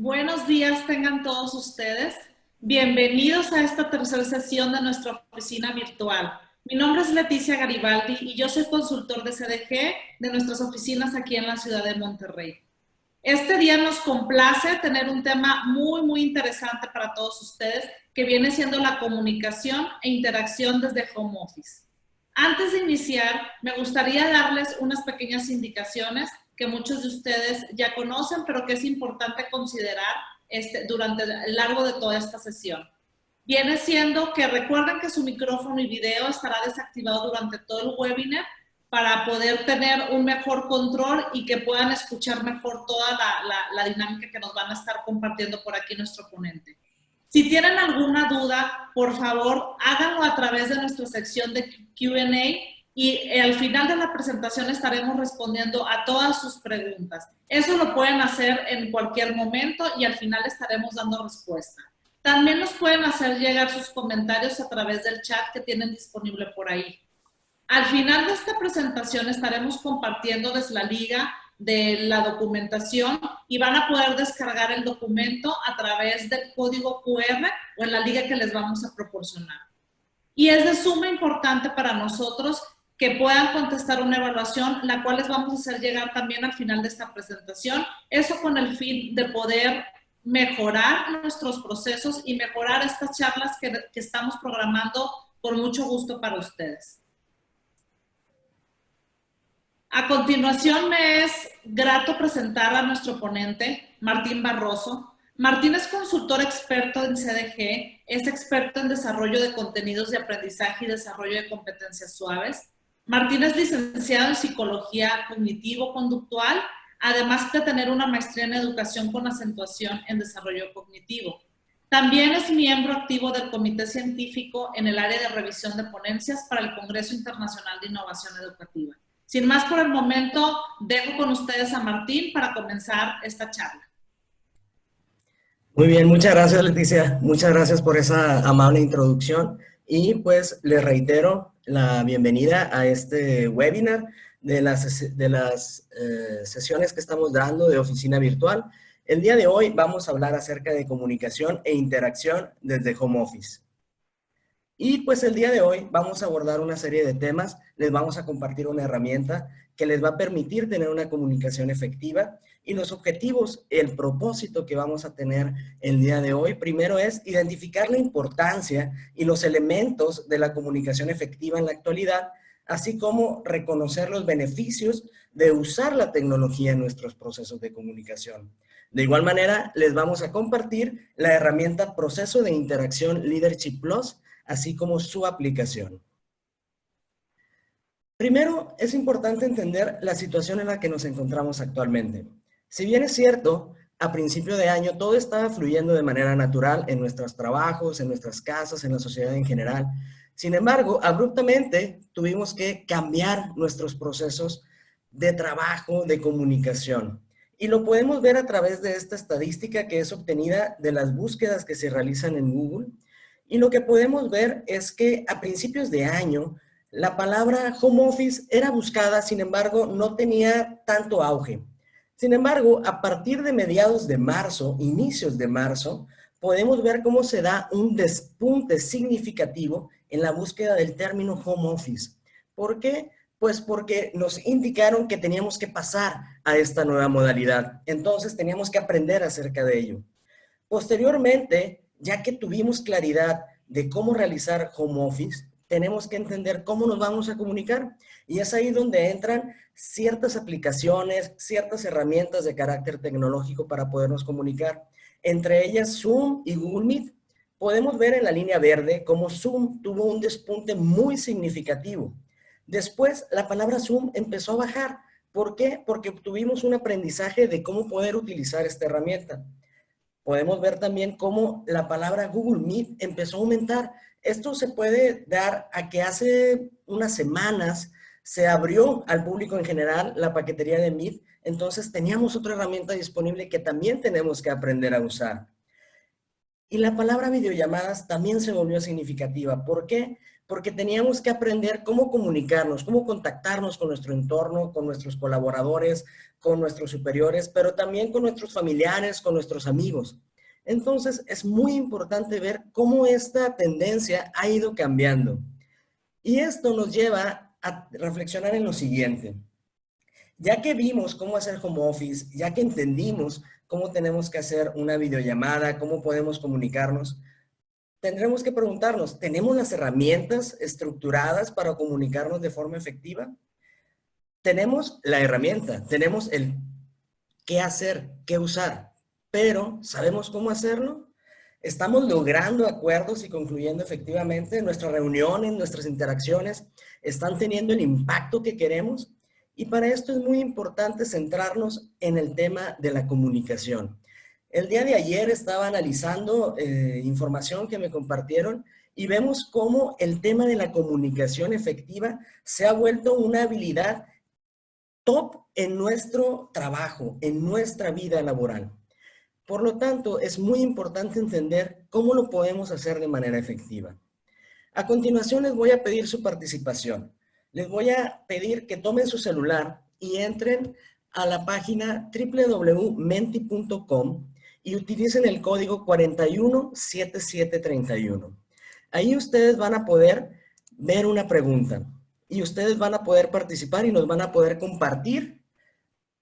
Buenos días tengan todos ustedes. Bienvenidos a esta tercera sesión de nuestra oficina virtual. Mi nombre es Leticia Garibaldi y yo soy consultor de CDG de nuestras oficinas aquí en la ciudad de Monterrey. Este día nos complace tener un tema muy interesante para todos ustedes que viene siendo la comunicación e interacción desde home office. Antes de iniciar, me gustaría darles unas pequeñas indicaciones que muchos de ustedes ya conocen, pero que es importante considerar durante el largo de toda esta sesión. Viene siendo que recuerden que su micrófono y video estará desactivado durante todo el webinar para poder tener un mejor control y que puedan escuchar mejor toda la dinámica que nos van a estar compartiendo por aquí nuestro ponente. Si tienen alguna duda, por favor, háganlo a través de nuestra sección de Q&A y al final de la presentación estaremos respondiendo a todas sus preguntas. Eso lo pueden hacer en cualquier momento y al final estaremos dando respuesta. También nos pueden hacer llegar sus comentarios a través del chat que tienen disponible por ahí. Al final de esta presentación estaremos compartiéndoles la liga de la documentación y van a poder descargar el documento a través del código QR o en la liga que les vamos a proporcionar. Y es de suma importancia para nosotros que puedan contestar una evaluación, la cual les vamos a hacer llegar también al final de esta presentación. Eso con el fin de poder mejorar nuestros procesos y mejorar estas charlas que estamos programando con mucho gusto para ustedes. A continuación me es grato presentar a nuestro ponente, Martín Barroso. Martín es consultor experto en CDG, es experto en desarrollo de contenidos de aprendizaje y desarrollo de competencias suaves. Martín es licenciado en psicología cognitivo-conductual, además de tener una maestría en educación con acentuación en desarrollo cognitivo. También es miembro activo del comité científico en el área de revisión de ponencias para el Congreso Internacional de Innovación Educativa. Sin más por el momento, dejo con ustedes a Martín para comenzar esta charla. Muy bien, muchas gracias Leticia, muchas gracias por esa amable introducción y pues les reitero la bienvenida a este webinar de las sesiones que estamos dando de oficina virtual. El día de hoy vamos a hablar acerca de comunicación e interacción desde home office. Y pues el día de hoy vamos a abordar una serie de temas, les vamos a compartir una herramienta que les va a permitir tener una comunicación efectiva y los objetivos, el propósito que vamos a tener el día de hoy, primero es identificar la importancia y los elementos de la comunicación efectiva en la actualidad, así como reconocer los beneficios de usar la tecnología en nuestros procesos de comunicación. De igual manera, les vamos a compartir la herramienta Proceso de Interacción Leadership Plus, así como su aplicación. Primero, es importante entender la situación en la que nos encontramos actualmente. Si bien es cierto, a principio de año todo estaba fluyendo de manera natural en nuestros trabajos, en nuestras casas, en la sociedad en general. Sin embargo, abruptamente tuvimos que cambiar nuestros procesos de trabajo, de comunicación. Y lo podemos ver a través de esta estadística que es obtenida de las búsquedas que se realizan en Google. Y lo que podemos ver es que a principios de año, la palabra home office era buscada, sin embargo, no tenía tanto auge. Sin embargo, a partir de mediados de marzo, inicios de marzo, podemos ver cómo se da un despunte significativo en la búsqueda del término home office. ¿Por qué? Pues porque nos indicaron que teníamos que pasar a esta nueva modalidad. Entonces, teníamos que aprender acerca de ello. Posteriormente, ya que tuvimos claridad de cómo realizar home office, tenemos que entender cómo nos vamos a comunicar. Y es ahí donde entran ciertas aplicaciones, ciertas herramientas de carácter tecnológico para podernos comunicar. Entre ellas Zoom y Google Meet. Podemos ver en la línea verde cómo Zoom tuvo un despunte muy significativo. Después, la palabra Zoom empezó a bajar. ¿Por qué? Porque tuvimos un aprendizaje de cómo poder utilizar esta herramienta. Podemos ver también cómo la palabra Google Meet empezó a aumentar. Esto se puede dar a que hace unas semanas se abrió al público en general la paquetería de Meet, entonces teníamos otra herramienta disponible que también tenemos que aprender a usar. Y la palabra videollamadas también se volvió significativa. ¿Por qué? porque teníamos que aprender cómo comunicarnos, cómo contactarnos con nuestro entorno, con nuestros colaboradores, con nuestros superiores, pero también con nuestros familiares, con nuestros amigos. Entonces, es muy importante ver cómo esta tendencia ha ido cambiando. Y esto nos lleva a reflexionar en lo siguiente. Ya que vimos cómo hacer home office, ya que entendimos cómo tenemos que hacer una videollamada, cómo podemos comunicarnos, tendremos que preguntarnos, ¿tenemos las herramientas estructuradas para comunicarnos de forma efectiva? Tenemos la herramienta, tenemos el qué hacer, qué usar, pero ¿sabemos cómo hacerlo? ¿Estamos logrando acuerdos y concluyendo efectivamente? ¿Nuestras reuniones, nuestras interacciones están teniendo el impacto que queremos? Y para esto es muy importante centrarnos en el tema de la comunicación. El día de ayer estaba analizando información que me compartieron y vemos cómo el tema de la comunicación efectiva se ha vuelto una habilidad top en nuestro trabajo, en nuestra vida laboral. Por lo tanto, es muy importante entender cómo lo podemos hacer de manera efectiva. A continuación les voy a pedir su participación. Les voy a pedir que tomen su celular y entren a la página www.menti.com y utilicen el código 417731. Ahí ustedes van a poder ver una pregunta y ustedes van a poder participar y nos van a poder compartir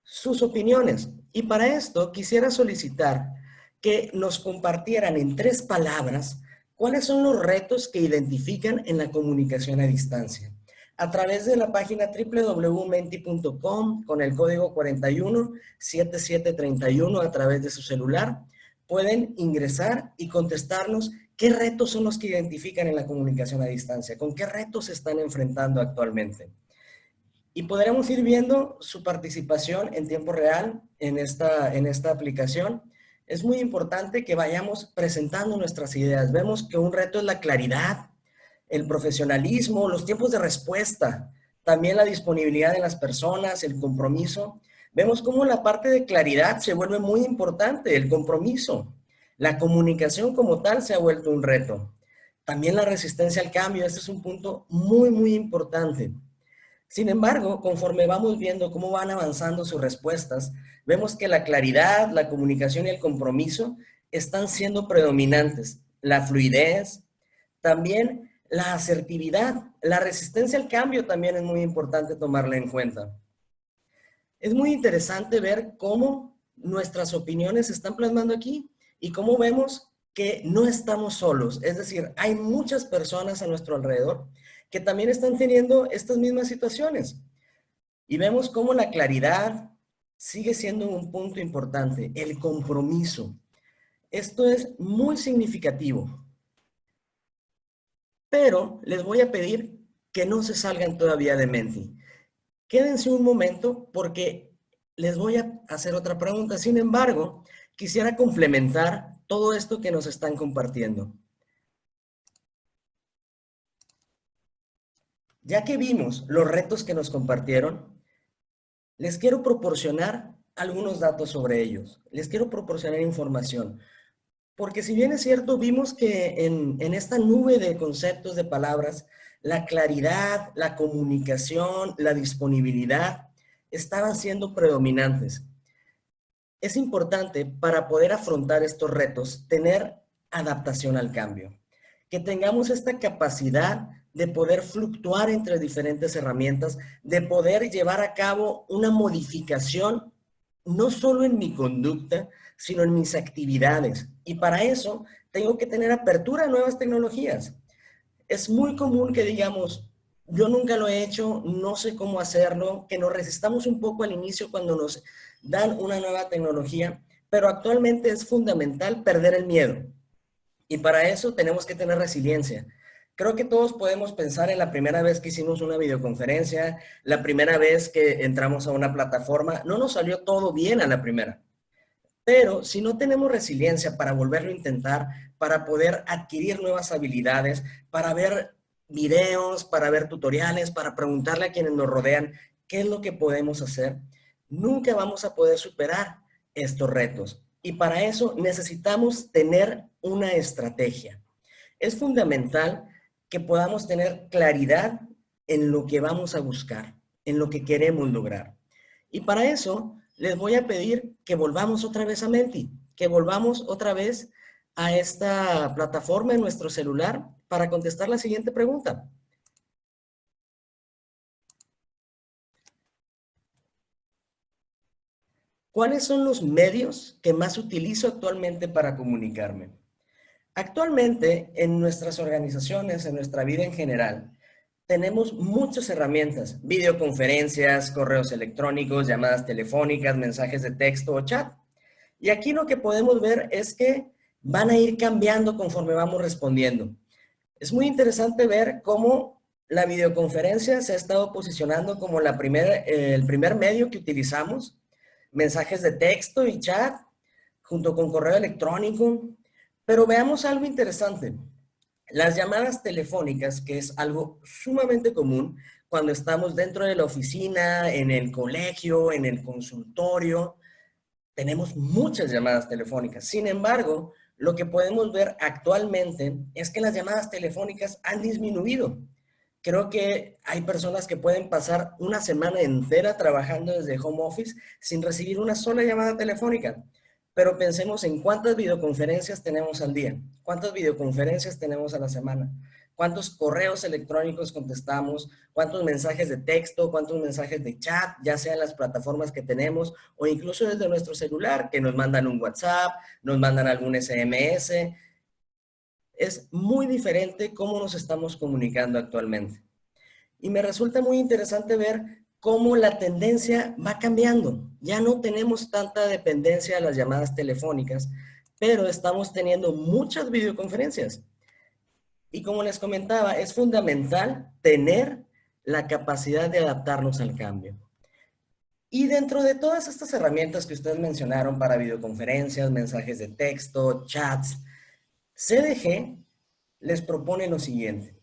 sus opiniones. Y para esto quisiera solicitar que nos compartieran en 3 palabras cuáles son los retos que identifican en la comunicación a distancia. A través de la página www.menti.com con el código 417731 a través de su celular, pueden ingresar y contestarnos qué retos son los que identifican en la comunicación a distancia, con qué retos se están enfrentando actualmente. Y podremos ir viendo su participación en tiempo real en esta aplicación. Es muy importante que vayamos presentando nuestras ideas. Vemos que un reto es la claridad, el profesionalismo, los tiempos de respuesta, también la disponibilidad de las personas, el compromiso. Vemos cómo la parte de claridad se vuelve muy importante, el compromiso. La comunicación como tal se ha vuelto un reto. También la resistencia al cambio, este es un punto muy, muy importante. Sin embargo, conforme vamos viendo cómo van avanzando sus respuestas, vemos que la claridad, la comunicación y el compromiso están siendo predominantes. La fluidez, también la asertividad, la resistencia al cambio también es muy importante tomarla en cuenta. Es muy interesante ver cómo nuestras opiniones se están plasmando aquí y cómo vemos que no estamos solos. Es decir, hay muchas personas a nuestro alrededor que también están teniendo estas mismas situaciones. Y vemos cómo la claridad sigue siendo un punto importante, el compromiso. Esto es muy significativo. Pero les voy a pedir que no se salgan todavía de Menti. Quédense un momento porque les voy a hacer otra pregunta. Sin embargo, quisiera complementar todo esto que nos están compartiendo. Ya que vimos los retos que nos compartieron, les quiero proporcionar algunos datos sobre ellos. Les quiero proporcionar información. Porque si bien es cierto, vimos que en esta nube de conceptos, de palabras, la claridad, la comunicación, la disponibilidad estaban siendo predominantes. Es importante para poder afrontar estos retos tener adaptación al cambio. Que tengamos esta capacidad de poder fluctuar entre diferentes herramientas, de poder llevar a cabo una modificación, no solo en mi conducta, sino en mis actividades. Y para eso tengo que tener apertura a nuevas tecnologías. Es muy común que digamos, yo nunca lo he hecho, no sé cómo hacerlo, que nos resistamos un poco al inicio cuando nos dan una nueva tecnología, pero actualmente es fundamental perder el miedo. Y para eso tenemos que tener resiliencia. Creo que todos podemos pensar en la primera vez que hicimos una videoconferencia, la primera vez que entramos a una plataforma, no nos salió todo bien a la primera. Pero si no tenemos resiliencia para volverlo a intentar, para poder adquirir nuevas habilidades, para ver videos, para ver tutoriales, para preguntarle a quienes nos rodean qué es lo que podemos hacer, nunca vamos a poder superar estos retos. Y para eso necesitamos tener una estrategia. Es fundamental que podamos tener claridad en lo que vamos a buscar, en lo que queremos lograr. Y para eso les voy a pedir que volvamos otra vez a Menti, que volvamos otra vez a esta plataforma en nuestro celular para contestar la siguiente pregunta. ¿Cuáles son los medios que más utilizo actualmente para comunicarme? Actualmente, en nuestras organizaciones, en nuestra vida en general, tenemos muchas herramientas, videoconferencias, correos electrónicos, llamadas telefónicas, mensajes de texto o chat. Y aquí lo que podemos ver es que van a ir cambiando conforme vamos respondiendo. Es muy interesante ver cómo la videoconferencia se ha estado posicionando como el primer medio que utilizamos, mensajes de texto y chat, junto con correo electrónico. Pero veamos algo interesante. Las llamadas telefónicas, que es algo sumamente común cuando estamos dentro de la oficina, en el colegio, en el consultorio, tenemos muchas llamadas telefónicas. Sin embargo, lo que podemos ver actualmente es que las llamadas telefónicas han disminuido. Creo que hay personas que pueden pasar una semana entera trabajando desde home office sin recibir una sola llamada telefónica. Pero pensemos en cuántas videoconferencias tenemos al día, cuántas videoconferencias tenemos a la semana, cuántos correos electrónicos contestamos, cuántos mensajes de texto, cuántos mensajes de chat, ya sean las plataformas que tenemos o incluso desde nuestro celular, que nos mandan un WhatsApp, nos mandan algún SMS. Es muy diferente cómo nos estamos comunicando actualmente. Y me resulta muy interesante ver cómo la tendencia va cambiando. Ya no tenemos tanta dependencia a las llamadas telefónicas, pero estamos teniendo muchas videoconferencias. Y como les comentaba, es fundamental tener la capacidad de adaptarnos al cambio. Y dentro de todas estas herramientas que ustedes mencionaron para videoconferencias, mensajes de texto, chats, CDG les propone lo siguiente.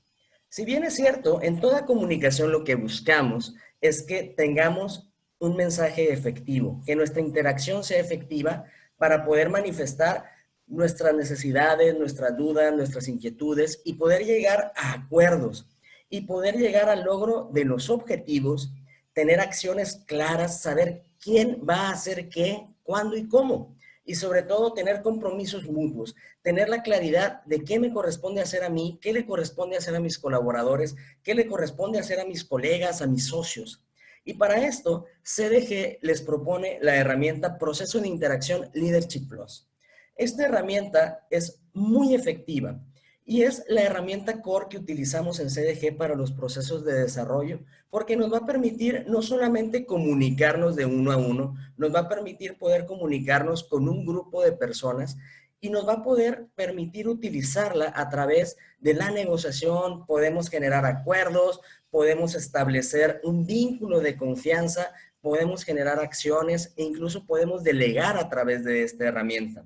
Si bien es cierto, en toda comunicación lo que buscamos es que tengamos un mensaje efectivo, que nuestra interacción sea efectiva para poder manifestar nuestras necesidades, nuestras dudas, nuestras inquietudes y poder llegar a acuerdos y poder llegar al logro de los objetivos, tener acciones claras, saber quién va a hacer qué, cuándo y cómo. Y sobre todo tener compromisos mutuos, tener la claridad de qué me corresponde hacer a mí, qué le corresponde hacer a mis colaboradores, qué le corresponde hacer a mis colegas, a mis socios. Y para esto, CDG les propone la herramienta Proceso de Interacción Leadership Plus. Esta herramienta es muy efectiva y es la herramienta core que utilizamos en CDG para los procesos de desarrollo, porque nos va a permitir no solamente comunicarnos de uno a uno, nos va a permitir poder comunicarnos con un grupo de personas y nos va a poder permitir utilizarla a través de la negociación. Podemos generar acuerdos, podemos establecer un vínculo de confianza, podemos generar acciones e incluso podemos delegar a través de esta herramienta.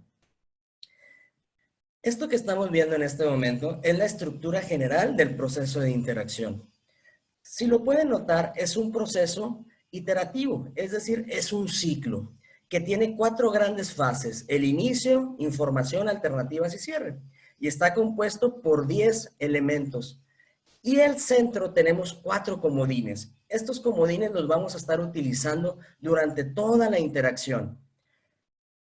Esto que estamos viendo en este momento es la estructura general del proceso de interacción. Si lo pueden notar, es un proceso iterativo, es decir, es un ciclo que tiene 4 grandes fases: el inicio, información, alternativas y cierre. Y está compuesto por 10 elementos. Y el centro tenemos 4 comodines. Estos comodines los vamos a estar utilizando durante toda la interacción.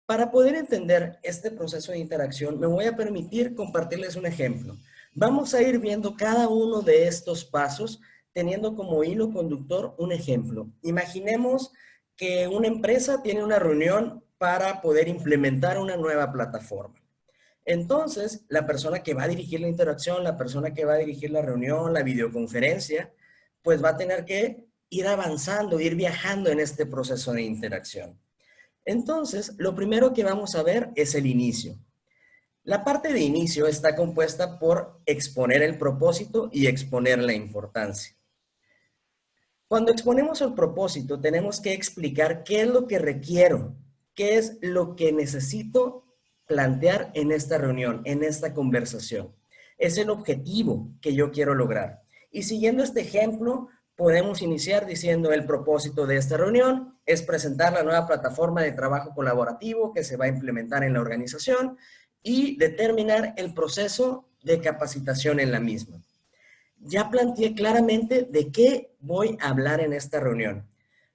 Para poder entender este proceso de interacción, me voy a permitir compartirles un ejemplo. Vamos a ir viendo cada uno de estos pasos teniendo como hilo conductor un ejemplo. Imaginemos que una empresa tiene una reunión para poder implementar una nueva plataforma. Entonces, la persona que va a dirigir la interacción, la persona que va a dirigir la reunión, la videoconferencia, pues va a tener que ir avanzando, ir viajando en este proceso de interacción. Entonces, lo primero que vamos a ver es el inicio. La parte de inicio está compuesta por exponer el propósito y exponer la importancia. Cuando exponemos el propósito, tenemos que explicar qué es lo que requiero, qué es lo que necesito plantear en esta reunión, en esta conversación. Es el objetivo que yo quiero lograr. Y siguiendo este ejemplo, podemos iniciar diciendo: el propósito de esta reunión es presentar la nueva plataforma de trabajo colaborativo que se va a implementar en la organización y determinar el proceso de capacitación en la misma. ya planteé claramente de qué voy a hablar en esta reunión.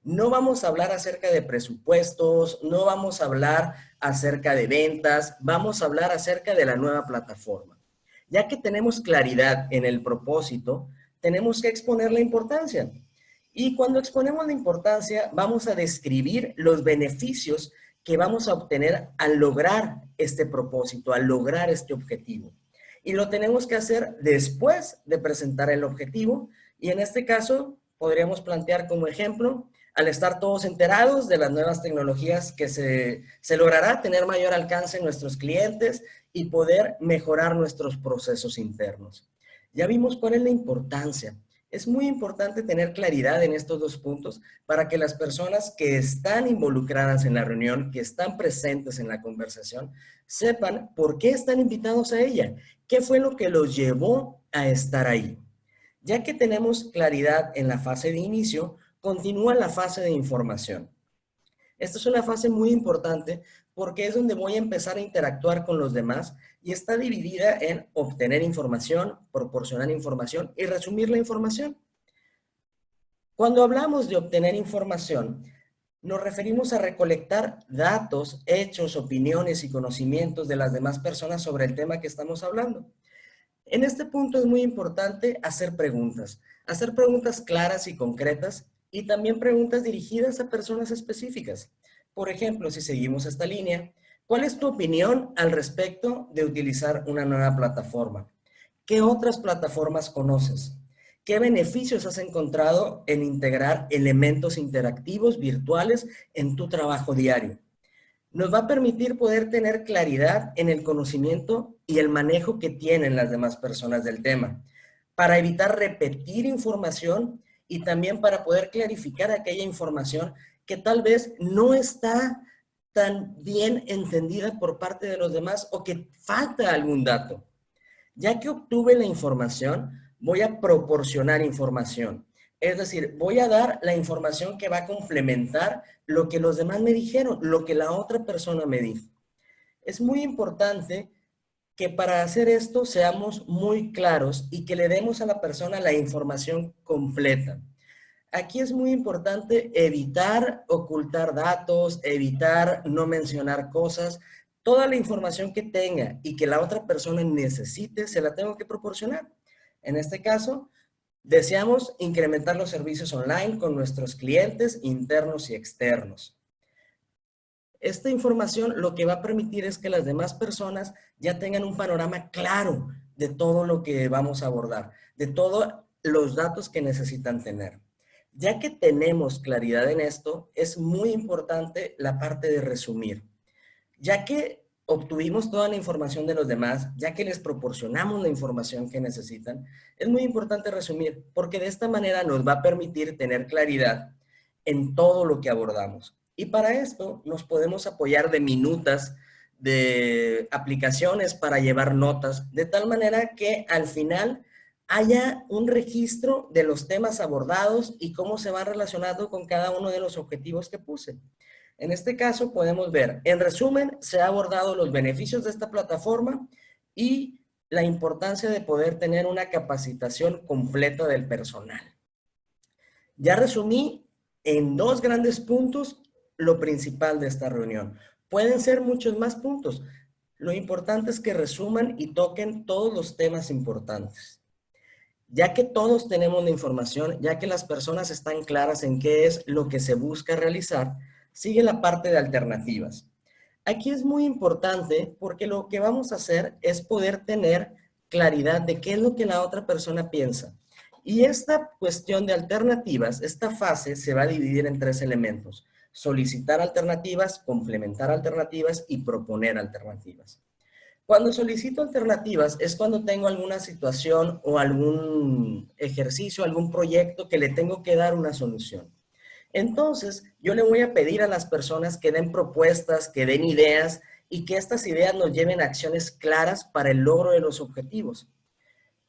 No vamos a hablar acerca de presupuestos, no vamos a hablar acerca de ventas, vamos a hablar acerca de la nueva plataforma. Ya que tenemos claridad en el propósito, tenemos que exponer la importancia. Y cuando exponemos la importancia, vamos a describir los beneficios que vamos a obtener al lograr este propósito, al lograr este objetivo. Y lo tenemos que hacer después de presentar el objetivo. Y en este caso, podríamos plantear como ejemplo, al estar todos enterados de las nuevas tecnologías que se logrará tener mayor alcance en nuestros clientes y poder mejorar nuestros procesos internos. Ya vimos cuál es la importancia. Es muy importante tener claridad en estos dos puntos para que las personas que están involucradas en la reunión, que están presentes en la conversación, sepan por qué están invitados a ella, qué fue lo que los llevó a estar ahí. Ya que tenemos claridad en la fase de inicio, continúa la fase de información. Esta es una fase muy importante porque es donde voy a empezar a interactuar con los demás y está dividida en obtener información, proporcionar información y resumir la información. Cuando hablamos de obtener información, nos referimos a recolectar datos, hechos, opiniones y conocimientos de las demás personas sobre el tema que estamos hablando. En este punto es muy importante hacer preguntas claras y concretas y también preguntas dirigidas a personas específicas. Por ejemplo, si seguimos esta línea, ¿cuál es tu opinión al respecto de utilizar una nueva plataforma? ¿Qué otras plataformas conoces? ¿Qué beneficios has encontrado en integrar elementos interactivos virtuales en tu trabajo diario? Nos va a permitir poder tener claridad en el conocimiento y el manejo que tienen las demás personas del tema, para evitar repetir información y también para poder clarificar aquella información que tal vez no está tan bien entendida por parte de los demás o que falta algún dato. Ya que obtuve la información, voy a proporcionar información. Es decir, voy a dar la información que va a complementar lo que los demás me dijeron, lo que la otra persona me dijo. Es muy importante que para hacer esto seamos muy claros y que le demos a la persona la información completa. Aquí es muy importante evitar ocultar datos, evitar no mencionar cosas. Toda la información que tenga y que la otra persona necesite, se la tengo que proporcionar. En este caso, deseamos incrementar los servicios online con nuestros clientes internos y externos. Esta información lo que va a permitir es que las demás personas ya tengan un panorama claro de todo lo que vamos a abordar, de todos los datos que necesitan tener. Ya que tenemos claridad en esto, es muy importante la parte de resumir. Ya que obtuvimos toda la información de los demás, ya que les proporcionamos la información que necesitan, es muy importante resumir, porque de esta manera nos va a permitir tener claridad en todo lo que abordamos. Y para esto nos podemos apoyar de minutas, de aplicaciones para llevar notas, de tal manera que al final haya un registro de los temas abordados y cómo se van relacionando con cada uno de los objetivos que puse. En este caso podemos ver, en resumen, se ha abordado los beneficios de esta plataforma y la importancia de poder tener una capacitación completa del personal. Ya resumí en dos grandes puntos lo principal de esta reunión. Pueden ser muchos más puntos. Lo importante es que resuman y toquen todos los temas importantes. Ya que todos tenemos la información, ya que las personas están claras en qué es lo que se busca realizar, sigue la parte de alternativas. Aquí es muy importante porque lo que vamos a hacer es poder tener claridad de qué es lo que la otra persona piensa. Y esta cuestión de alternativas, esta fase se va a dividir en tres elementos: solicitar alternativas, complementar alternativas y proponer alternativas. Cuando solicito alternativas es cuando tengo alguna situación o algún ejercicio, algún proyecto que le tengo que dar una solución. Entonces, yo le voy a pedir a las personas que den propuestas, que den ideas y que estas ideas nos lleven a acciones claras para el logro de los objetivos.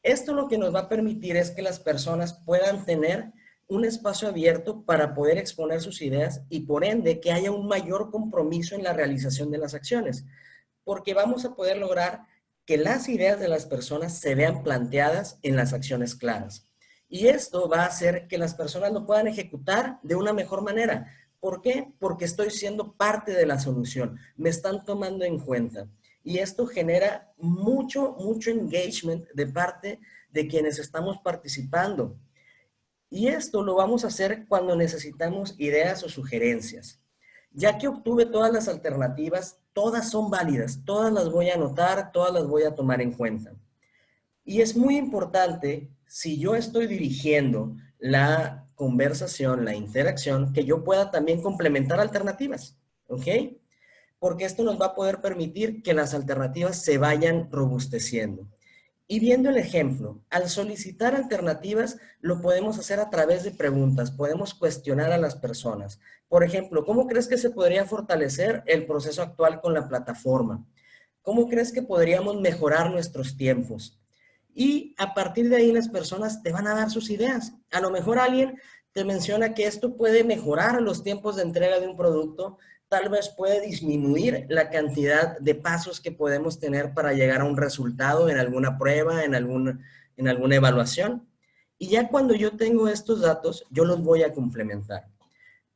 Esto lo que nos va a permitir es que las personas puedan tener un espacio abierto para poder exponer sus ideas y por ende que haya un mayor compromiso en la realización de las acciones, porque vamos a poder lograr que las ideas de las personas se vean planteadas en las acciones claras. Y esto va a hacer que las personas lo puedan ejecutar de una mejor manera. ¿Por qué? Porque estoy siendo parte de la solución. Me están tomando en cuenta. Y esto genera mucho engagement de parte de quienes estamos participando. Y esto lo vamos a hacer cuando necesitamos ideas o sugerencias. Ya que obtuve todas las alternativas, todas son válidas, todas las voy a anotar, todas las voy a tomar en cuenta. Y es muy importante, si yo estoy dirigiendo la conversación, la interacción, que yo pueda también complementar alternativas, ¿ok? Porque esto nos va a poder permitir que las alternativas se vayan robusteciendo. Y viendo el ejemplo, al solicitar alternativas lo podemos hacer a través de preguntas, podemos cuestionar a las personas. Por ejemplo, ¿cómo crees que se podría fortalecer el proceso actual con la plataforma? ¿Cómo crees que podríamos mejorar nuestros tiempos? Y a partir de ahí las personas te van a dar sus ideas. A lo mejor alguien te menciona que esto puede mejorar los tiempos de entrega de un producto, tal vez puede disminuir la cantidad de pasos que podemos tener para llegar a un resultado en alguna prueba, en alguna evaluación. Y ya cuando yo tengo estos datos, yo los voy a complementar.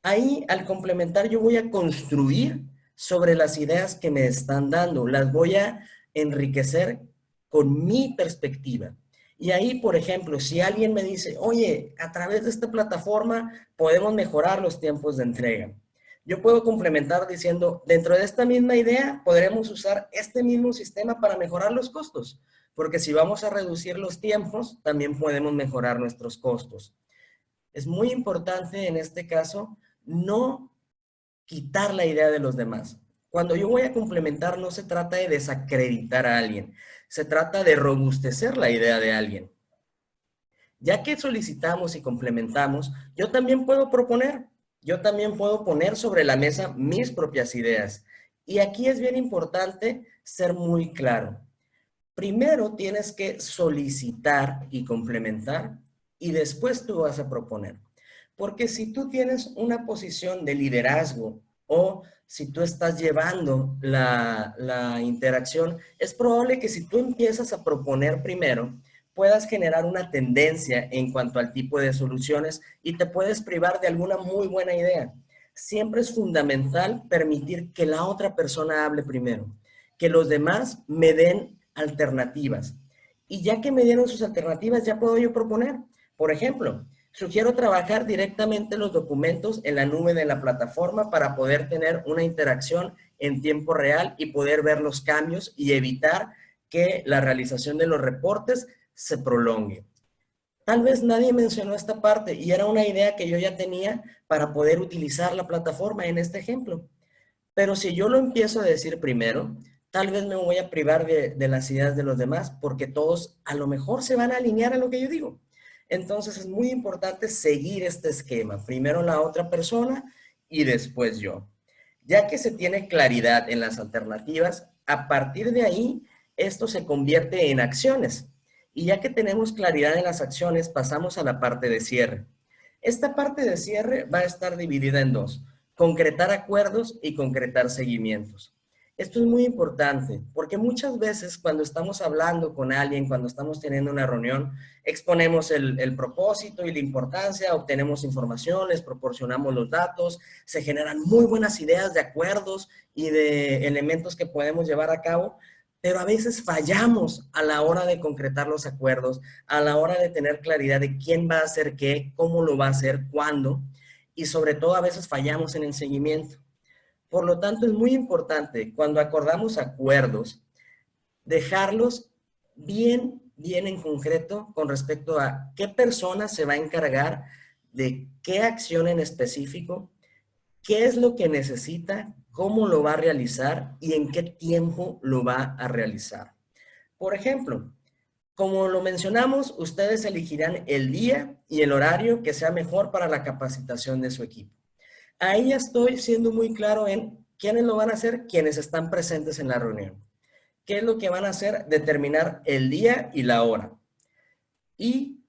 Ahí, al complementar, yo voy a construir sobre las ideas que me están dando, las voy a enriquecer con mi perspectiva. Y ahí, por ejemplo, si alguien me dice, oye, a través de esta plataforma podemos mejorar los tiempos de entrega. Yo puedo complementar diciendo, dentro de esta misma idea, podremos usar este mismo sistema para mejorar los costos, porque si vamos a reducir los tiempos, también podemos mejorar nuestros costos. Es muy importante en este caso no quitar la idea de los demás. Cuando yo voy a complementar, no se trata de desacreditar a alguien, se trata de robustecer la idea de alguien. Ya que solicitamos y complementamos, yo también puedo proponer, yo también puedo poner sobre la mesa mis propias ideas. Y aquí es bien importante ser muy claro. Primero tienes que solicitar y complementar y después tú vas a proponer. Porque si tú tienes una posición de liderazgo o si tú estás llevando la interacción, es probable que si tú empiezas a proponer primero, puedas generar una tendencia en cuanto al tipo de soluciones y te puedes privar de alguna muy buena idea. Siempre es fundamental permitir que la otra persona hable primero, que los demás me den alternativas. Y ya que me dieron sus alternativas, ya puedo yo proponer. Por ejemplo, sugiero trabajar directamente los documentos en la nube de la plataforma para poder tener una interacción en tiempo real y poder ver los cambios y evitar que la realización de los reportes se prolongue. Tal vez nadie mencionó esta parte y era una idea que yo ya tenía para poder utilizar la plataforma en este ejemplo. Pero si yo lo empiezo a decir primero, tal vez me voy a privar de las ideas de los demás porque todos a lo mejor se van a alinear a lo que yo digo. Entonces es muy importante seguir este esquema. Primero la otra persona y después yo. Ya que se tiene claridad en las alternativas, a partir de ahí, esto se convierte en acciones. Y ya que tenemos claridad en las acciones, pasamos a la parte de cierre. Esta parte de cierre va a estar dividida en dos: concretar acuerdos y concretar seguimientos. Esto es muy importante porque muchas veces cuando estamos hablando con alguien, cuando estamos teniendo una reunión, exponemos el propósito y la importancia, obtenemos información, les proporcionamos los datos, se generan muy buenas ideas de acuerdos y de elementos que podemos llevar a cabo, pero a veces fallamos a la hora de concretar los acuerdos, a la hora de tener claridad de quién va a hacer qué, cómo lo va a hacer, cuándo, y sobre todo a veces fallamos en el seguimiento. Por lo tanto, es muy importante cuando acordamos acuerdos, dejarlos bien en concreto con respecto a qué persona se va a encargar de qué acción en específico, qué es lo que necesita, cómo lo va a realizar y en qué tiempo lo va a realizar. Por ejemplo, como lo mencionamos, ustedes elegirán el día y el horario que sea mejor para la capacitación de su equipo. Ahí ya estoy siendo muy claro en quiénes lo van a hacer, quienes están presentes en la reunión. ¿Qué es lo que van a hacer? Determinar el día y la hora. ¿Y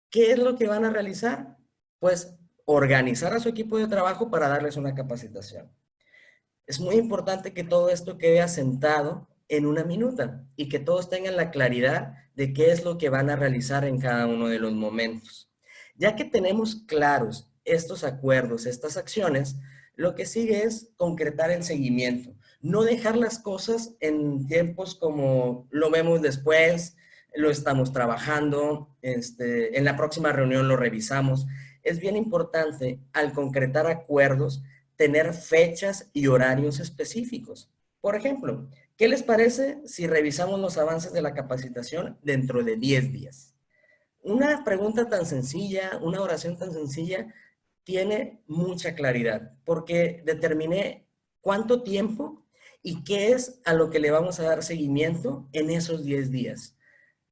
qué es lo que van a realizar? Pues organizar a su equipo de trabajo para darles una capacitación. Es muy importante que todo esto quede asentado en una minuta y que todos tengan la claridad de qué es lo que van a realizar en cada uno de los momentos. Ya que tenemos claros estos acuerdos, estas acciones, lo que sigue es concretar el seguimiento. No dejar las cosas en tiempos como lo vemos después, lo estamos trabajando, en la próxima reunión lo revisamos. Es bien importante al concretar acuerdos tener fechas y horarios específicos. Por ejemplo, ¿qué les parece si revisamos los avances de la capacitación dentro de 10 días? Una pregunta tan sencilla, una oración tan sencilla, tiene mucha claridad, porque determiné cuánto tiempo y qué es a lo que le vamos a dar seguimiento en esos 10 días.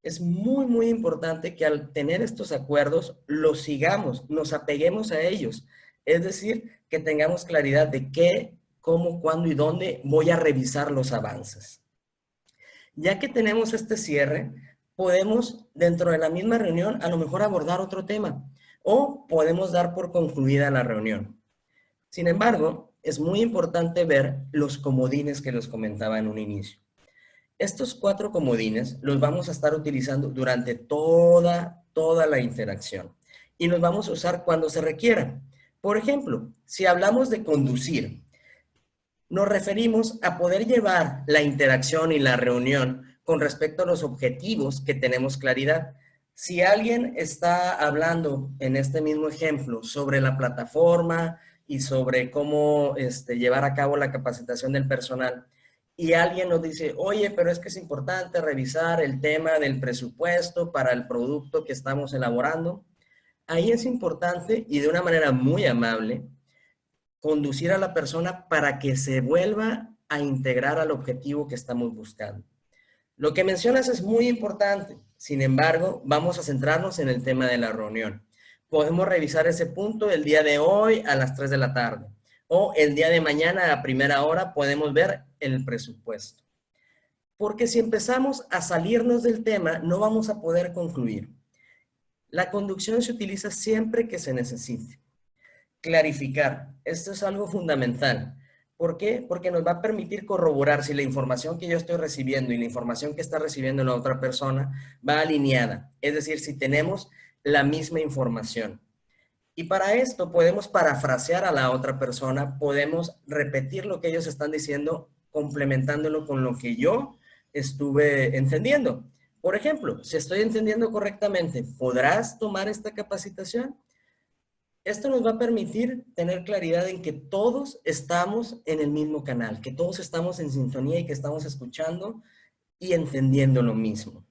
Es muy, muy importante que al tener estos acuerdos los sigamos, nos apeguemos a ellos. Es decir, que tengamos claridad de qué, cómo, cuándo y dónde voy a revisar los avances. Ya que tenemos este cierre, podemos dentro de la misma reunión a lo mejor abordar otro tema o podemos dar por concluida la reunión. Sin embargo, es muy importante ver los comodines que les comentaba en un inicio. Estos 4 comodines los vamos a estar utilizando durante toda la interacción y los vamos a usar cuando se requiera. Por ejemplo, si hablamos de conducir, nos referimos a poder llevar la interacción y la reunión con respecto a los objetivos que tenemos claridad. Si alguien está hablando en este mismo ejemplo sobre la plataforma y sobre cómo llevar a cabo la capacitación del personal, y alguien nos dice, oye, pero es que es importante revisar el tema del presupuesto para el producto que estamos elaborando, ahí es importante y de una manera muy amable conducir a la persona para que se vuelva a integrar al objetivo que estamos buscando. Lo que mencionas es muy importante, sin embargo, vamos a centrarnos en el tema de la reunión. Podemos revisar ese punto el día de hoy a las 3 de la tarde o el día de mañana a primera hora podemos ver el presupuesto. Porque si empezamos a salirnos del tema, no vamos a poder concluir. La conducción se utiliza siempre que se necesite. Clarificar, esto es algo fundamental. ¿Por qué? Porque nos va a permitir corroborar si la información que yo estoy recibiendo y la información que está recibiendo la otra persona va alineada. Es decir, si tenemos la misma información. Y para esto podemos parafrasear a la otra persona, podemos repetir lo que ellos están diciendo, complementándolo con lo que yo estuve entendiendo. Por ejemplo, si estoy entendiendo correctamente, ¿podrás tomar esta capacitación? Esto nos va a permitir tener claridad en que todos estamos en el mismo canal, que todos estamos en sintonía y que estamos escuchando y entendiendo lo mismo.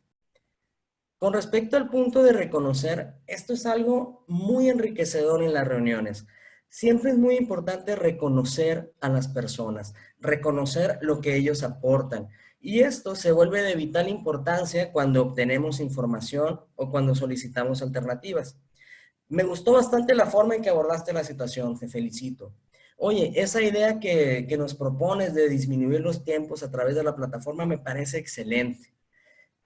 Con respecto al punto de reconocer, esto es algo muy enriquecedor en las reuniones. Siempre es muy importante reconocer a las personas, reconocer lo que ellos aportan. Y esto se vuelve de vital importancia cuando obtenemos información o cuando solicitamos alternativas. Me gustó bastante la forma en que abordaste la situación, te felicito. Oye, esa idea que nos propones de disminuir los tiempos a través de la plataforma me parece excelente.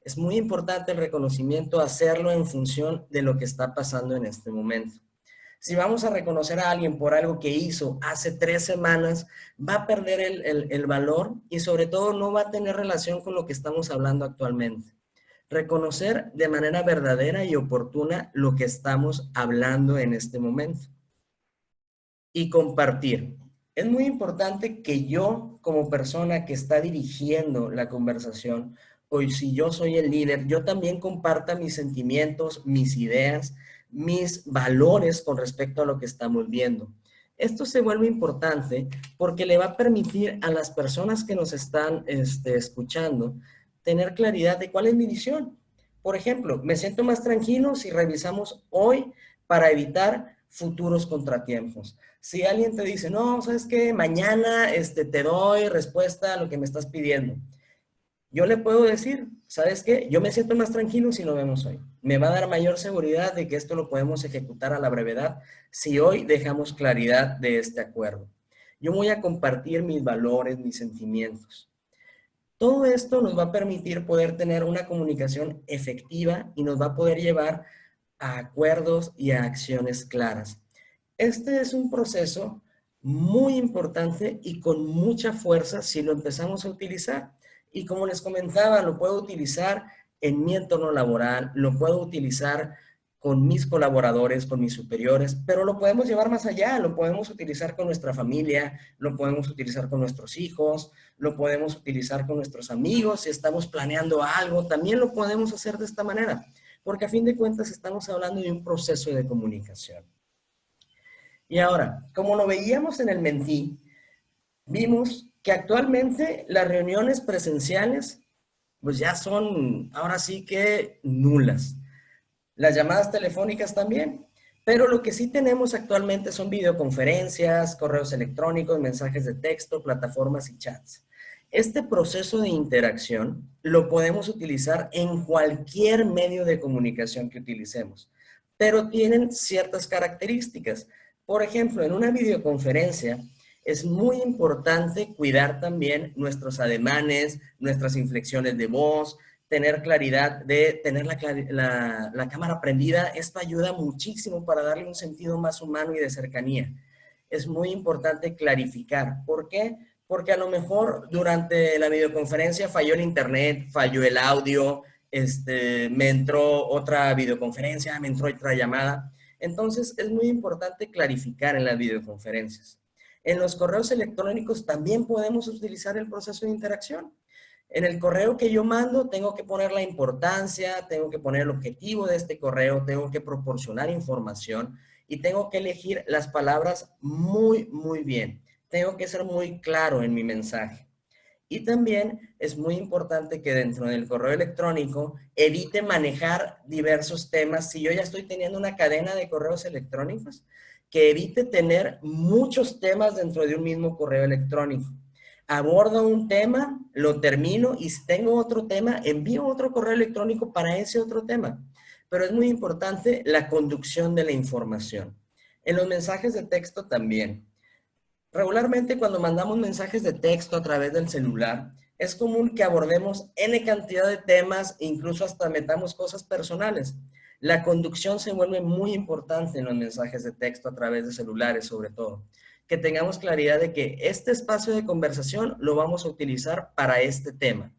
Es muy importante el reconocimiento, hacerlo en función de lo que está pasando en este momento. Si vamos a reconocer a alguien por algo que hizo hace 3 semanas, va a perder el valor y sobre todo no va a tener relación con lo que estamos hablando actualmente. Reconocer de manera verdadera y oportuna lo que estamos hablando en este momento. Y compartir. Es muy importante que yo, como persona que está dirigiendo la conversación, o si yo soy el líder, yo también comparta mis sentimientos, mis ideas, mis valores con respecto a lo que estamos viendo. Esto se vuelve importante porque le va a permitir a las personas que nos están escuchando tener claridad de cuál es mi visión. Por ejemplo, me siento más tranquilo si revisamos hoy para evitar futuros contratiempos. Si alguien te dice, no, ¿sabes qué? Mañana te doy respuesta a lo que me estás pidiendo. Yo le puedo decir, ¿sabes qué? Yo me siento más tranquilo si lo vemos hoy. Me va a dar mayor seguridad de que esto lo podemos ejecutar a la brevedad si hoy dejamos claridad de este acuerdo. Yo voy a compartir mis valores, mis sentimientos. Todo esto nos va a permitir poder tener una comunicación efectiva y nos va a poder llevar a acuerdos y a acciones claras. Este es un proceso muy importante y con mucha fuerza si lo empezamos a utilizar. Y como les comentaba, lo puedo utilizar en mi entorno laboral, lo puedo utilizar con mis colaboradores, con mis superiores, pero lo podemos llevar más allá, lo podemos utilizar con nuestra familia, lo podemos utilizar con nuestros hijos, lo podemos utilizar con nuestros amigos, si estamos planeando algo, también lo podemos hacer de esta manera, porque a fin de cuentas estamos hablando de un proceso de comunicación. Y ahora, como lo veíamos en el Mentí, vimos que actualmente las reuniones presenciales pues ya son ahora sí que nulas. Las llamadas telefónicas también. Pero lo que sí tenemos actualmente son videoconferencias, correos electrónicos, mensajes de texto, plataformas y chats. Este proceso de interacción lo podemos utilizar en cualquier medio de comunicación que utilicemos, pero tienen ciertas características. Por ejemplo, en una videoconferencia es muy importante cuidar también nuestros ademanes, nuestras inflexiones de voz, tener claridad, de tener la cámara prendida. Esto ayuda muchísimo para darle un sentido más humano y de cercanía. Es muy importante clarificar. ¿Por qué? Porque a lo mejor durante la videoconferencia falló el internet, falló el audio, me entró otra videoconferencia, me entró otra llamada. Entonces es muy importante clarificar en las videoconferencias. En los correos electrónicos también podemos utilizar el proceso de interacción. En el correo que yo mando tengo que poner la importancia, tengo que poner el objetivo de este correo, tengo que proporcionar información y tengo que elegir las palabras muy, muy bien. Tengo que ser muy claro en mi mensaje. Y también es muy importante que dentro del correo electrónico evite manejar diversos temas. Si yo ya estoy teniendo una cadena de correos electrónicos, que evite tener muchos temas dentro de un mismo correo electrónico. Abordo un tema, lo termino y si tengo otro tema, envío otro correo electrónico para ese otro tema. Pero es muy importante la conducción de la información. En los mensajes de texto también. Regularmente cuando mandamos mensajes de texto a través del celular, es común que abordemos N cantidad de temas, incluso hasta metamos cosas personales. La conducción se vuelve muy importante en los mensajes de texto a través de celulares, sobre todo. Que tengamos claridad de que este espacio de conversación lo vamos a utilizar para este tema.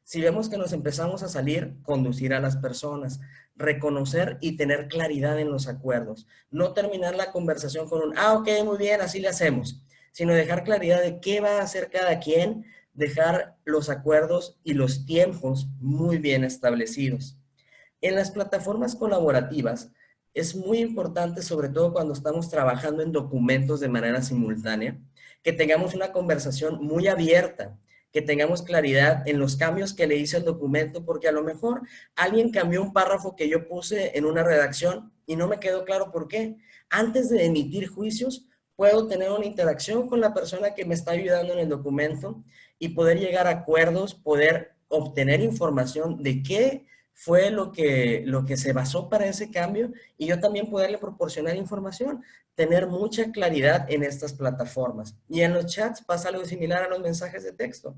Si vemos que nos empezamos a salir, conducir a las personas, reconocer y tener claridad en los acuerdos. No terminar la conversación con un, ok, muy bien, así le hacemos, sino dejar claridad de qué va a hacer cada quien, dejar los acuerdos y los tiempos muy bien establecidos. En las plataformas colaborativas es muy importante, sobre todo cuando estamos trabajando en documentos de manera simultánea, que tengamos una conversación muy abierta, que tengamos claridad en los cambios que le hice al documento, porque a lo mejor alguien cambió un párrafo que yo puse en una redacción y no me quedó claro por qué. Antes de emitir juicios, puedo tener una interacción con la persona que me está ayudando en el documento y poder llegar a acuerdos, poder obtener información de qué fue lo que se basó para ese cambio y yo también poderle proporcionar información, tener mucha claridad en estas plataformas. Y en los chats pasa algo similar a los mensajes de texto.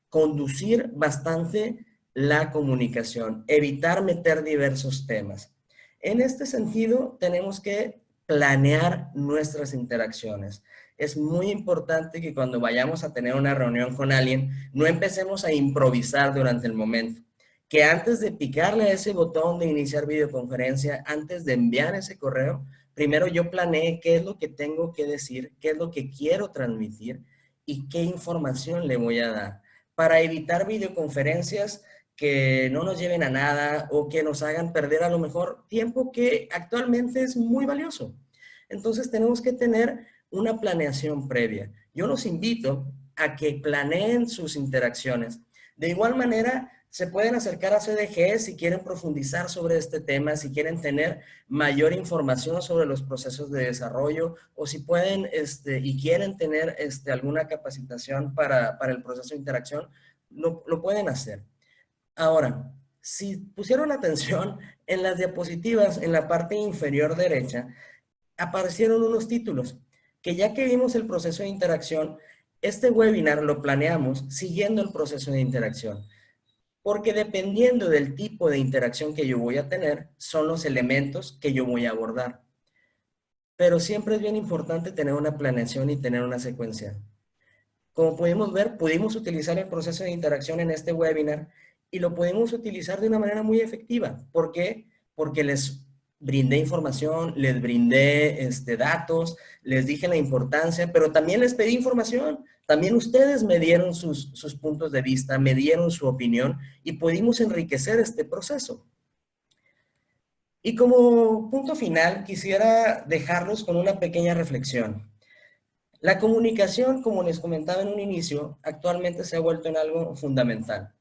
Conducir bastante la comunicación, evitar meter diversos temas. En este sentido, tenemos que planear nuestras interacciones. Es muy importante que cuando vayamos a tener una reunión con alguien, no empecemos a improvisar durante el momento. Que antes de picarle a ese botón de iniciar videoconferencia, antes de enviar ese correo, primero yo planeé qué es lo que tengo que decir, qué es lo que quiero transmitir y qué información le voy a dar para evitar videoconferencias que no nos lleven a nada o que nos hagan perder a lo mejor tiempo que actualmente es muy valioso. Entonces tenemos que tener una planeación previa. Yo los invito a que planeen sus interacciones. De igual manera, se pueden acercar a CDG si quieren profundizar sobre este tema, si quieren tener mayor información sobre los procesos de desarrollo o si pueden y quieren tener alguna capacitación para el proceso de interacción, lo pueden hacer. Ahora, si pusieron atención en las diapositivas, en la parte inferior derecha, aparecieron unos títulos que ya que vimos el proceso de interacción, este webinar lo planeamos siguiendo el proceso de interacción. Porque dependiendo del tipo de interacción que yo voy a tener, son los elementos que yo voy a abordar. Pero siempre es bien importante tener una planeación y tener una secuencia. Como pudimos ver, pudimos utilizar el proceso de interacción en este webinar y lo pudimos utilizar de una manera muy efectiva. ¿Por qué? Porque les brindé información, les brindé datos, les dije la importancia, pero también les pedí información. También ustedes me dieron sus puntos de vista, me dieron su opinión y pudimos enriquecer este proceso. Y como punto final, quisiera dejarlos con una pequeña reflexión. La comunicación, como les comentaba en un inicio, actualmente se ha vuelto en algo fundamental,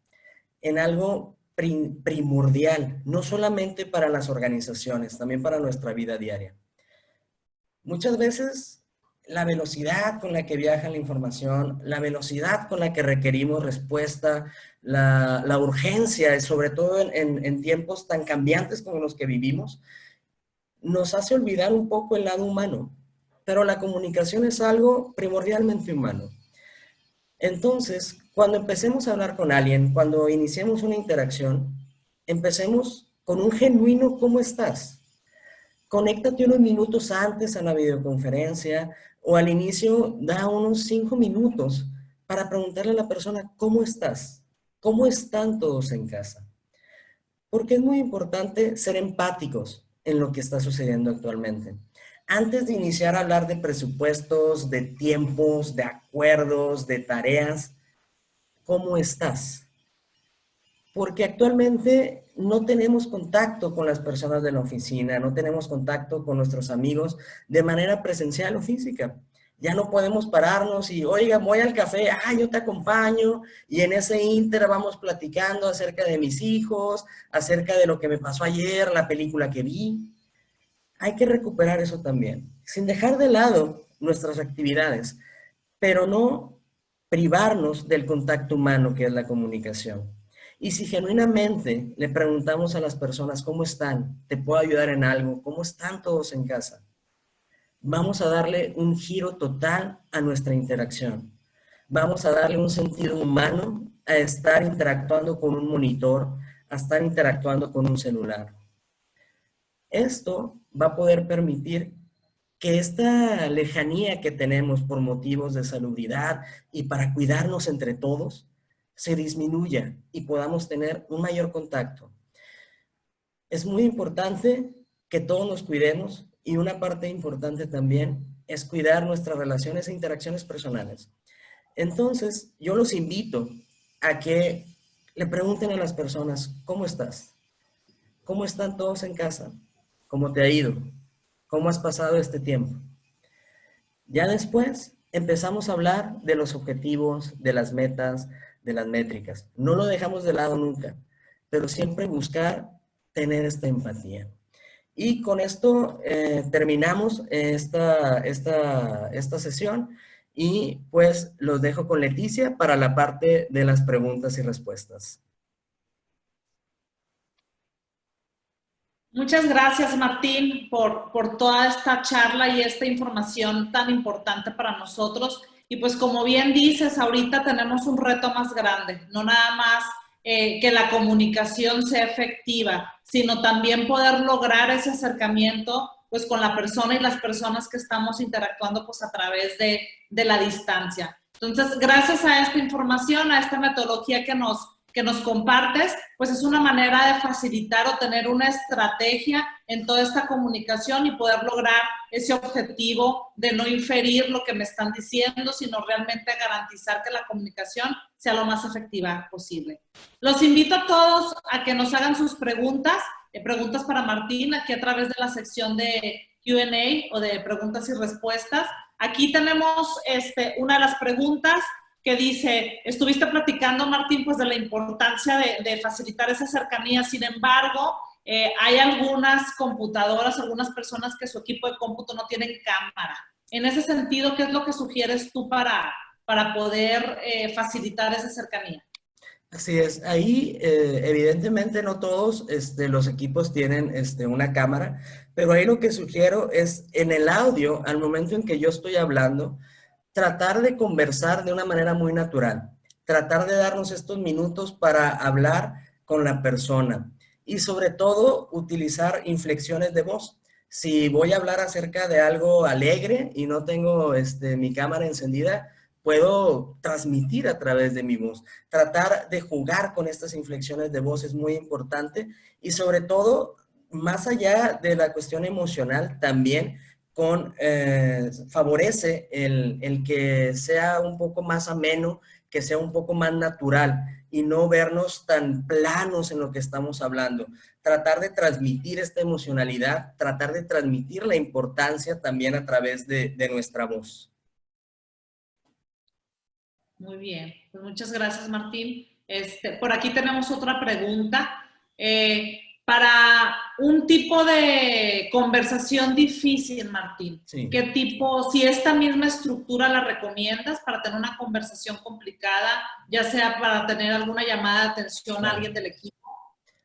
en algo primordial, no solamente para las organizaciones, también para nuestra vida diaria. Muchas veces la velocidad con la que viaja la información, la velocidad con la que requerimos respuesta, la urgencia, sobre todo en tiempos tan cambiantes como los que vivimos, nos hace olvidar un poco el lado humano. Pero la comunicación es algo primordialmente humano. Entonces, cuando empecemos a hablar con alguien, cuando iniciemos una interacción, empecemos con un genuino ¿cómo estás? Conéctate unos minutos antes a la videoconferencia o al inicio da unos 5 minutos para preguntarle a la persona ¿cómo estás? ¿Cómo están todos en casa? Porque es muy importante ser empáticos en lo que está sucediendo actualmente. Antes de iniciar a hablar de presupuestos, de tiempos, de acuerdos, de tareas, ¿cómo estás? Porque actualmente no tenemos contacto con las personas de la oficina, no tenemos contacto con nuestros amigos de manera presencial o física. Ya no podemos pararnos y, oiga, voy al café, yo te acompaño, y en ese ínter vamos platicando acerca de mis hijos, acerca de lo que me pasó ayer, la película que vi. Hay que recuperar eso también, sin dejar de lado nuestras actividades, pero no privarnos del contacto humano que es la comunicación. Y si genuinamente le preguntamos a las personas cómo están, te puedo ayudar en algo, cómo están todos en casa, vamos a darle un giro total a nuestra interacción. Vamos a darle un sentido humano a estar interactuando con un monitor, a estar interactuando con un celular. Esto va a poder permitir que esta lejanía que tenemos por motivos de salubridad y para cuidarnos entre todos se disminuya y podamos tener un mayor contacto. Es muy importante que todos nos cuidemos y una parte importante también es cuidar nuestras relaciones e interacciones personales. Entonces, yo los invito a que le pregunten a las personas, ¿cómo estás? ¿Cómo están todos en casa? ¿Cómo te ha ido? ¿Cómo has pasado este tiempo? Ya después empezamos a hablar de los objetivos, de las metas, de las métricas. No lo dejamos de lado nunca, pero siempre buscar tener esta empatía. Y con esto terminamos esta sesión y pues los dejo con Leticia para la parte de las preguntas y respuestas. Muchas gracias, Martín, por toda esta charla y esta información tan importante para nosotros. Y pues como bien dices, ahorita tenemos un reto más grande, no nada más que la comunicación sea efectiva, sino también poder lograr ese acercamiento pues con la persona y las personas que estamos interactuando pues a través de la distancia. Entonces, gracias a esta información, a esta metodología que nos compartes, pues es una manera de facilitar o tener una estrategia en toda esta comunicación y poder lograr ese objetivo de no inferir lo que me están diciendo, sino realmente garantizar que la comunicación sea lo más efectiva posible. Los invito a todos a que nos hagan sus preguntas para Martín, aquí a través de la sección de Q&A o de preguntas y respuestas. Aquí tenemos una de las preguntas que dice, estuviste platicando, Martín, pues de la importancia de facilitar esa cercanía. Sin embargo, hay algunas computadoras, algunas personas que su equipo de cómputo no tienen cámara. En ese sentido, ¿qué es lo que sugieres tú para poder facilitar esa cercanía? Así es, ahí evidentemente no todos los equipos tienen una cámara, pero ahí lo que sugiero es en el audio, al momento en que yo estoy hablando, tratar de conversar de una manera muy natural, tratar de darnos estos minutos para hablar con la persona y sobre todo utilizar inflexiones de voz. Si voy a hablar acerca de algo alegre y no tengo mi cámara encendida, puedo transmitir a través de mi voz. Tratar de jugar con estas inflexiones de voz es muy importante y sobre todo, más allá de la cuestión emocional, también favorece el que sea un poco más ameno, que sea un poco más natural y no vernos tan planos en lo que estamos hablando. Tratar de transmitir esta emocionalidad, tratar de transmitir la importancia también a través de nuestra voz. Muy bien, pues muchas gracias, Martín. Por aquí tenemos otra pregunta. Para un tipo de conversación difícil, Martín, Sí. ¿qué tipo, si esta misma estructura la recomiendas para tener una conversación complicada, ya sea para tener alguna llamada de atención a alguien del equipo?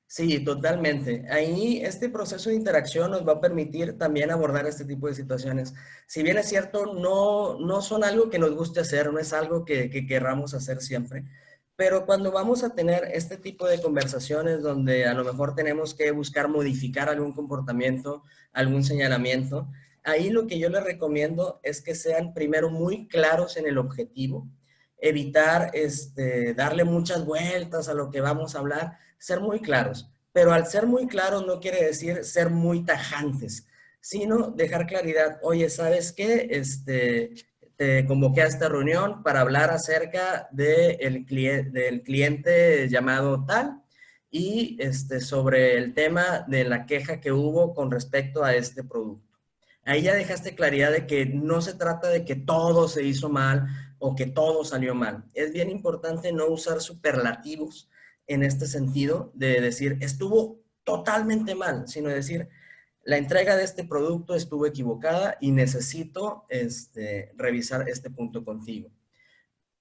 Sí, totalmente. Ahí este proceso de interacción nos va a permitir también abordar este tipo de situaciones. Si bien es cierto, no son algo que nos guste hacer, no es algo que querramos hacer siempre, pero cuando vamos a tener este tipo de conversaciones donde a lo mejor tenemos que buscar modificar algún comportamiento, algún señalamiento, ahí lo que yo les recomiendo es que sean primero muy claros en el objetivo, evitar darle muchas vueltas a lo que vamos a hablar, ser muy claros. Pero al ser muy claros no quiere decir ser muy tajantes, sino dejar claridad. Oye, ¿sabes qué? Te convoqué a esta reunión para hablar acerca del cliente llamado tal y sobre el tema de la queja que hubo con respecto a este producto. Ahí ya dejaste claridad de que no se trata de que todo se hizo mal o que todo salió mal. Es bien importante no usar superlativos en este sentido de decir estuvo totalmente mal, sino decir la entrega de este producto estuvo equivocada y necesito revisar este punto contigo.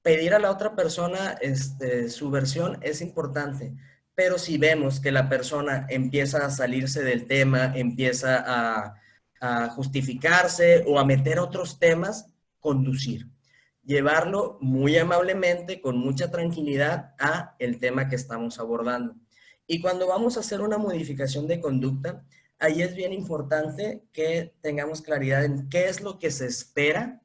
Pedir a la otra persona su versión es importante, pero si vemos que la persona empieza a salirse del tema, empieza a justificarse o a meter otros temas, conducir. Llevarlo muy amablemente, con mucha tranquilidad, a el tema que estamos abordando. Y cuando vamos a hacer una modificación de conducta, ahí es bien importante que tengamos claridad en qué es lo que se espera,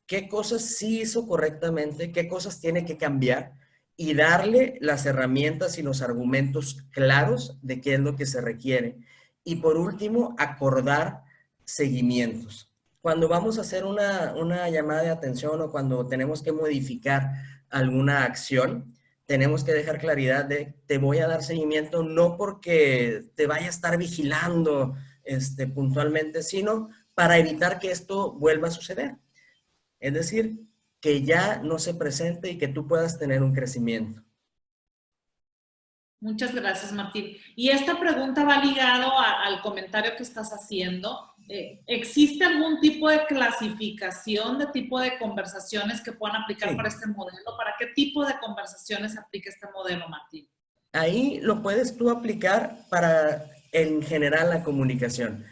qué cosas sí hizo correctamente, qué cosas tiene que cambiar y darle las herramientas y los argumentos claros de qué es lo que se requiere. Y por último, acordar seguimientos. Cuando vamos a hacer una llamada de atención o cuando tenemos que modificar alguna acción, tenemos que dejar claridad de te voy a dar seguimiento no porque te vaya a estar vigilando puntualmente, sino para evitar que esto vuelva a suceder. Es decir, que ya no se presente y que tú puedas tener un crecimiento. Muchas gracias, Martín. Y esta pregunta va ligado al comentario que estás haciendo. ¿Existe algún tipo de clasificación de tipo de conversaciones que puedan aplicar para este modelo? ¿Para qué tipo de conversaciones aplica este modelo, Martín? Ahí lo puedes tú aplicar para, en general, la comunicación.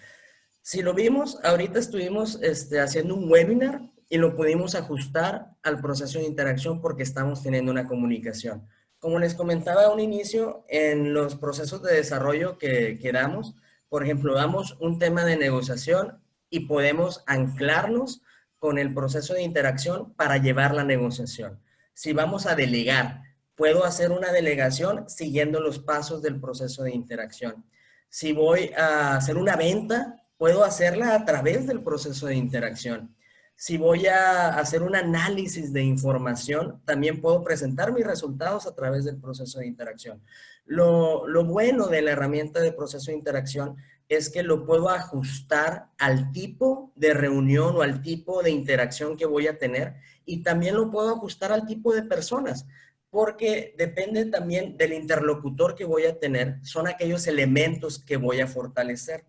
Si lo vimos, ahorita estuvimos haciendo un webinar y lo pudimos ajustar al proceso de interacción porque estamos teniendo una comunicación. Como les comentaba a un inicio, en los procesos de desarrollo que damos, por ejemplo, damos un tema de negociación y podemos anclarnos con el proceso de interacción para llevar la negociación. Si vamos a delegar, puedo hacer una delegación siguiendo los pasos del proceso de interacción. Si voy a hacer una venta, puedo hacerla a través del proceso de interacción. Si voy a hacer un análisis de información, también puedo presentar mis resultados a través del proceso de interacción. Lo bueno de la herramienta de proceso de interacción es que lo puedo ajustar al tipo de reunión o al tipo de interacción que voy a tener y también lo puedo ajustar al tipo de personas, porque depende también del interlocutor que voy a tener, son aquellos elementos que voy a fortalecer.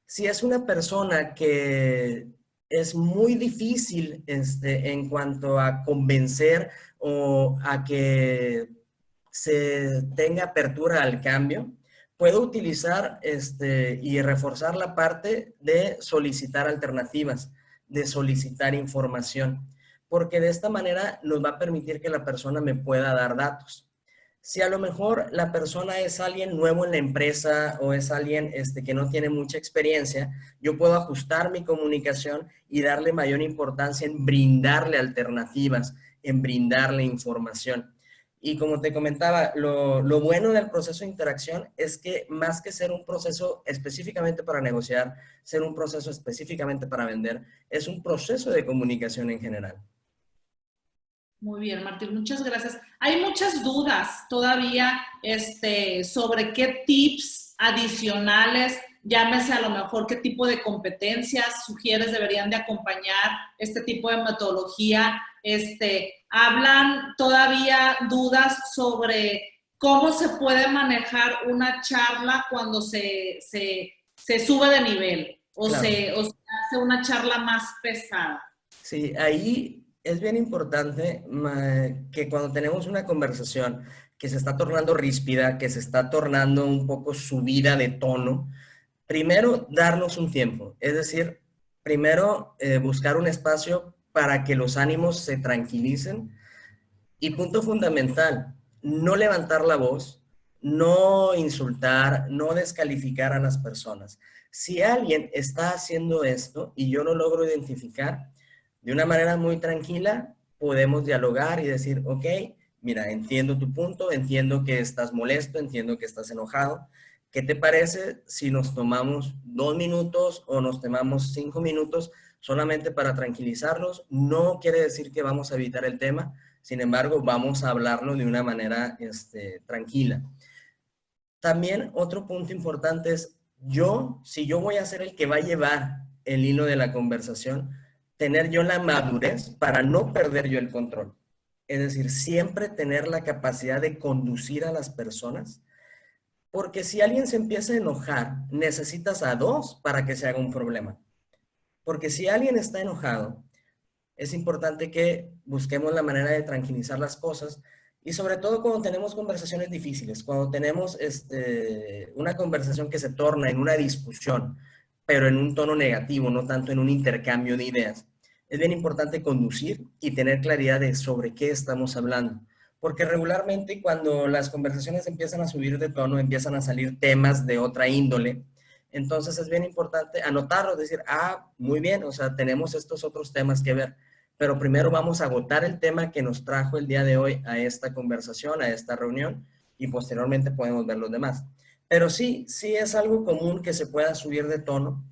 Si es una persona que es muy difícil en cuanto a convencer o a que se tenga apertura al cambio, puedo utilizar y reforzar la parte de solicitar alternativas, de solicitar información, porque de esta manera nos va a permitir que la persona me pueda dar datos. Si a lo mejor la persona es alguien nuevo en la empresa o es alguien que no tiene mucha experiencia, yo puedo ajustar mi comunicación y darle mayor importancia en brindarle alternativas, en brindarle información. Y como te comentaba, lo bueno del proceso de interacción es que más que ser un proceso específicamente para negociar, ser un proceso específicamente para vender, es un proceso de comunicación en general. Muy bien, Martín, muchas gracias. Hay muchas dudas todavía sobre qué tips adicionales, llámese a lo mejor qué tipo de competencias sugieres deberían de acompañar este tipo de metodología. Hablan todavía dudas sobre cómo se puede manejar una charla cuando se sube de nivel Claro. o se hace una charla más pesada. Sí, ahí es bien importante que cuando tenemos una conversación que se está tornando ríspida, que se está tornando un poco subida de tono, primero darnos un tiempo, es decir, primero buscar un espacio para que los ánimos se tranquilicen y punto fundamental, no levantar la voz, no insultar, no descalificar a las personas. Si alguien está haciendo esto y yo lo logro identificar, de una manera muy tranquila, podemos dialogar y decir, ok, mira, entiendo tu punto, entiendo que estás molesto, entiendo que estás enojado. ¿Qué te parece si nos tomamos 2 minutos o nos tomamos 5 minutos solamente para tranquilizarlos? No quiere decir que vamos a evitar el tema, sin embargo, vamos a hablarlo de una manera tranquila. También otro punto importante es, si yo voy a ser el que va a llevar el hilo de la conversación, tener yo la madurez para no perder yo el control. Es decir, siempre tener la capacidad de conducir a las personas, porque si alguien se empieza a enojar, necesitas a dos para que se haga un problema. Porque si alguien está enojado, es importante que busquemos la manera de tranquilizar las cosas y sobre todo cuando tenemos conversaciones difíciles, cuando tenemos una conversación que se torna en una discusión, pero en un tono negativo, no tanto en un intercambio de ideas. Es bien importante conducir y tener claridad de sobre qué estamos hablando, porque regularmente cuando las conversaciones empiezan a subir de tono, empiezan a salir temas de otra índole. Entonces es bien importante anotarlo, decir, muy bien, o sea, tenemos estos otros temas que ver, pero primero vamos a agotar el tema que nos trajo el día de hoy a esta conversación, a esta reunión, y posteriormente podemos ver los demás. Pero sí es algo común que se pueda subir de tono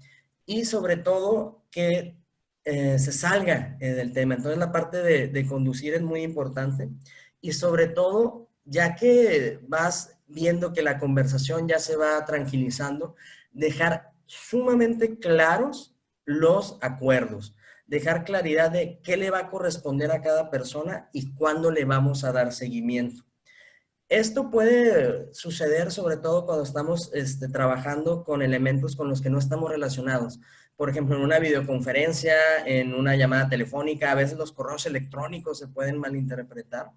y sobre todo que se salga del tema. Entonces la parte de conducir es muy importante y sobre todo, ya que vas viendo que la conversación ya se va tranquilizando, dejar sumamente claros los acuerdos, dejar claridad de qué le va a corresponder a cada persona y cuándo le vamos a dar seguimiento. Esto puede suceder sobre todo cuando estamos trabajando con elementos con los que no estamos relacionados. Por ejemplo, en una videoconferencia, en una llamada telefónica, a veces los correos electrónicos se pueden malinterpretar.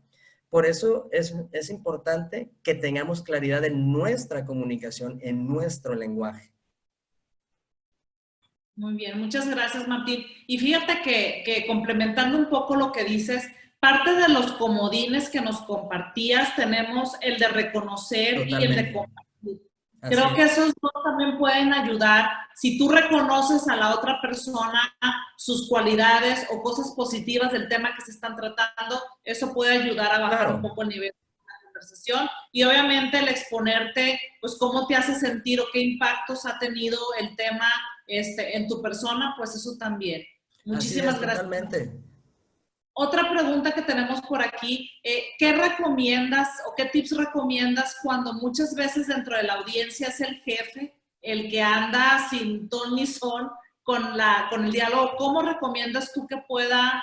Por eso es importante que tengamos claridad en nuestra comunicación, en nuestro lenguaje. Muy bien, muchas gracias, Martín. Y fíjate que complementando un poco lo que dices, parte de los comodines que nos compartías, tenemos el de reconocer Totalmente. Y el de compartir. Así Creo es. que esos dos también pueden ayudar. Si tú reconoces a la otra persona sus cualidades o cosas positivas del tema que se están tratando, eso puede ayudar a bajar un poco el nivel de la conversación. Y obviamente el exponerte, pues cómo te hace sentir o qué impactos ha tenido el tema en tu persona, pues eso también. Muchísimas gracias. Totalmente. Otra pregunta que tenemos por aquí, ¿qué recomiendas o qué tips recomiendas cuando muchas veces dentro de la audiencia es el jefe el que anda sin ton ni son con el diálogo? ¿Cómo recomiendas tú que pueda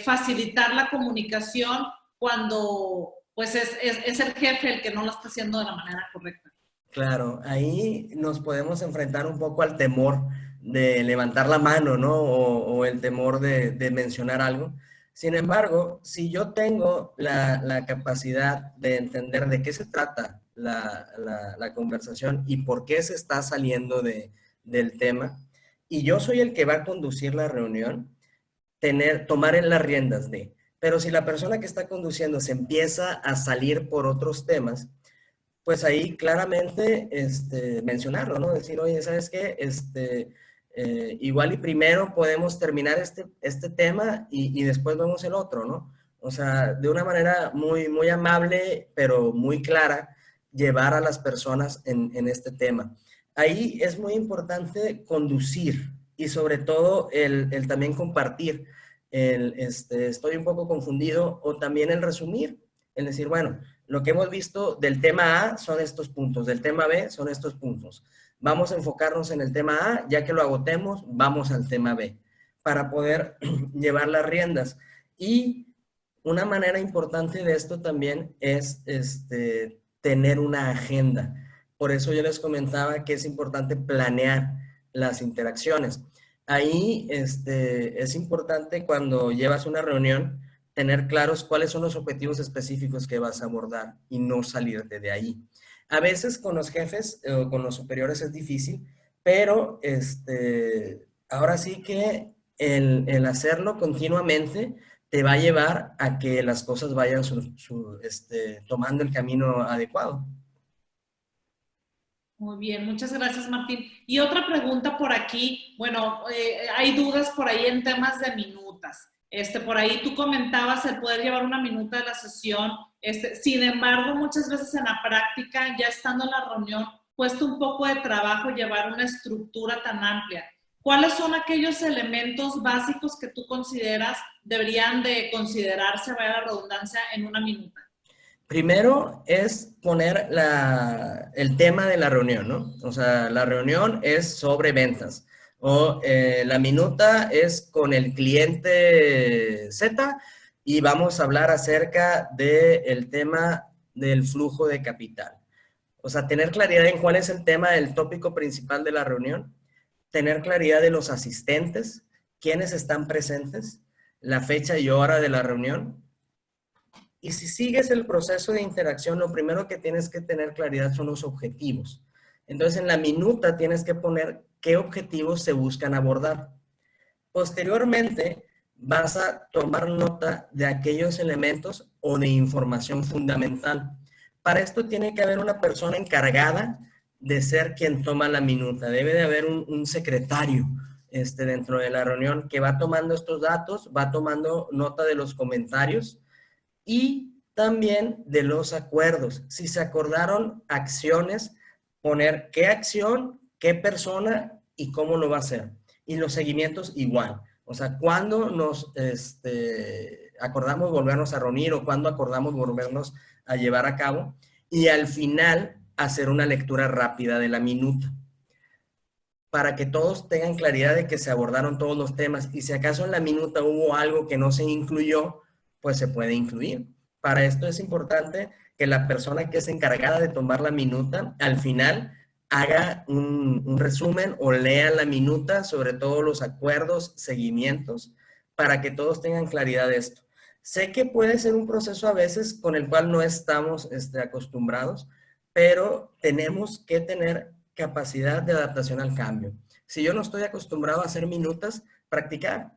facilitar la comunicación cuando pues es el jefe el que no lo está haciendo de la manera correcta? Claro, ahí nos podemos enfrentar un poco al temor de levantar la mano, ¿no? O el temor de mencionar algo. Sin embargo, si yo tengo la capacidad de entender de qué se trata la conversación y por qué se está saliendo del tema, y yo soy el que va a conducir la reunión, tomar en las riendas de. Pero si la persona que está conduciendo se empieza a salir por otros temas, pues ahí claramente mencionarlo, ¿no? Decir, oye, ¿sabes qué? Igual y primero podemos terminar este tema y después vemos el otro, ¿no? O sea, de una manera muy amable, pero muy clara, llevar a las personas en este tema. Ahí es muy importante conducir y sobre todo el también compartir. Estoy un poco confundido o también el resumir, el decir, bueno, lo que hemos visto del tema A son estos puntos, del tema B son estos puntos. Vamos a enfocarnos en el tema A, ya que lo agotemos, vamos al tema B, para poder llevar las riendas. Y una manera importante de esto también es tener una agenda. Por eso yo les comentaba que es importante planear las interacciones. Ahí es importante cuando llevas una reunión tener claros cuáles son los objetivos específicos que vas a abordar y no salirte de ahí. A veces con los jefes o con los superiores es difícil, pero ahora sí que el hacerlo continuamente te va a llevar a que las cosas vayan tomando el camino adecuado. Muy bien, muchas gracias, Martín. Y otra pregunta por aquí, bueno, hay dudas por ahí en temas de minutas. Por ahí tú comentabas el poder llevar una minuta de la sesión. Sin embargo, muchas veces en la práctica, ya estando en la reunión, cuesta un poco de trabajo llevar una estructura tan amplia. ¿Cuáles son aquellos elementos básicos que tú consideras deberían de considerarse, vaya la redundancia, en una minuta? Primero es poner el tema de la reunión, ¿no? O sea, la reunión es sobre ventas o la minuta es con el cliente Z y vamos a hablar acerca del tema del flujo de capital. O sea, tener claridad en cuál es el tema del tópico principal de la reunión, tener claridad de los asistentes, quiénes están presentes, la fecha y hora de la reunión. Y si sigues el proceso de interacción, lo primero que tienes que tener claridad son los objetivos. Entonces, en la minuta tienes que poner qué objetivos se buscan abordar. Posteriormente, vas a tomar nota de aquellos elementos o de información fundamental. Para esto tiene que haber una persona encargada de ser quien toma la minuta. Debe de haber un secretario dentro de la reunión que va tomando estos datos, va tomando nota de los comentarios y también de los acuerdos. Si se acordaron acciones, poner qué acción, qué persona y cómo lo va a hacer. Y los seguimientos igual. O sea, cuándo nos acordamos volvernos a reunir o cuándo acordamos volvernos a llevar a cabo. Y al final, hacer una lectura rápida de la minuta para que todos tengan claridad de que se abordaron todos los temas y si acaso en la minuta hubo algo que no se incluyó, pues se puede incluir. Para esto es importante que la persona que es encargada de tomar la minuta al final haga un resumen o lea la minuta sobre todos los acuerdos, seguimientos, para que todos tengan claridad de esto. Sé que puede ser un proceso a veces con el cual no estamos acostumbrados, pero tenemos que tener capacidad de adaptación al cambio. Si yo no estoy acostumbrado a hacer minutas, practicar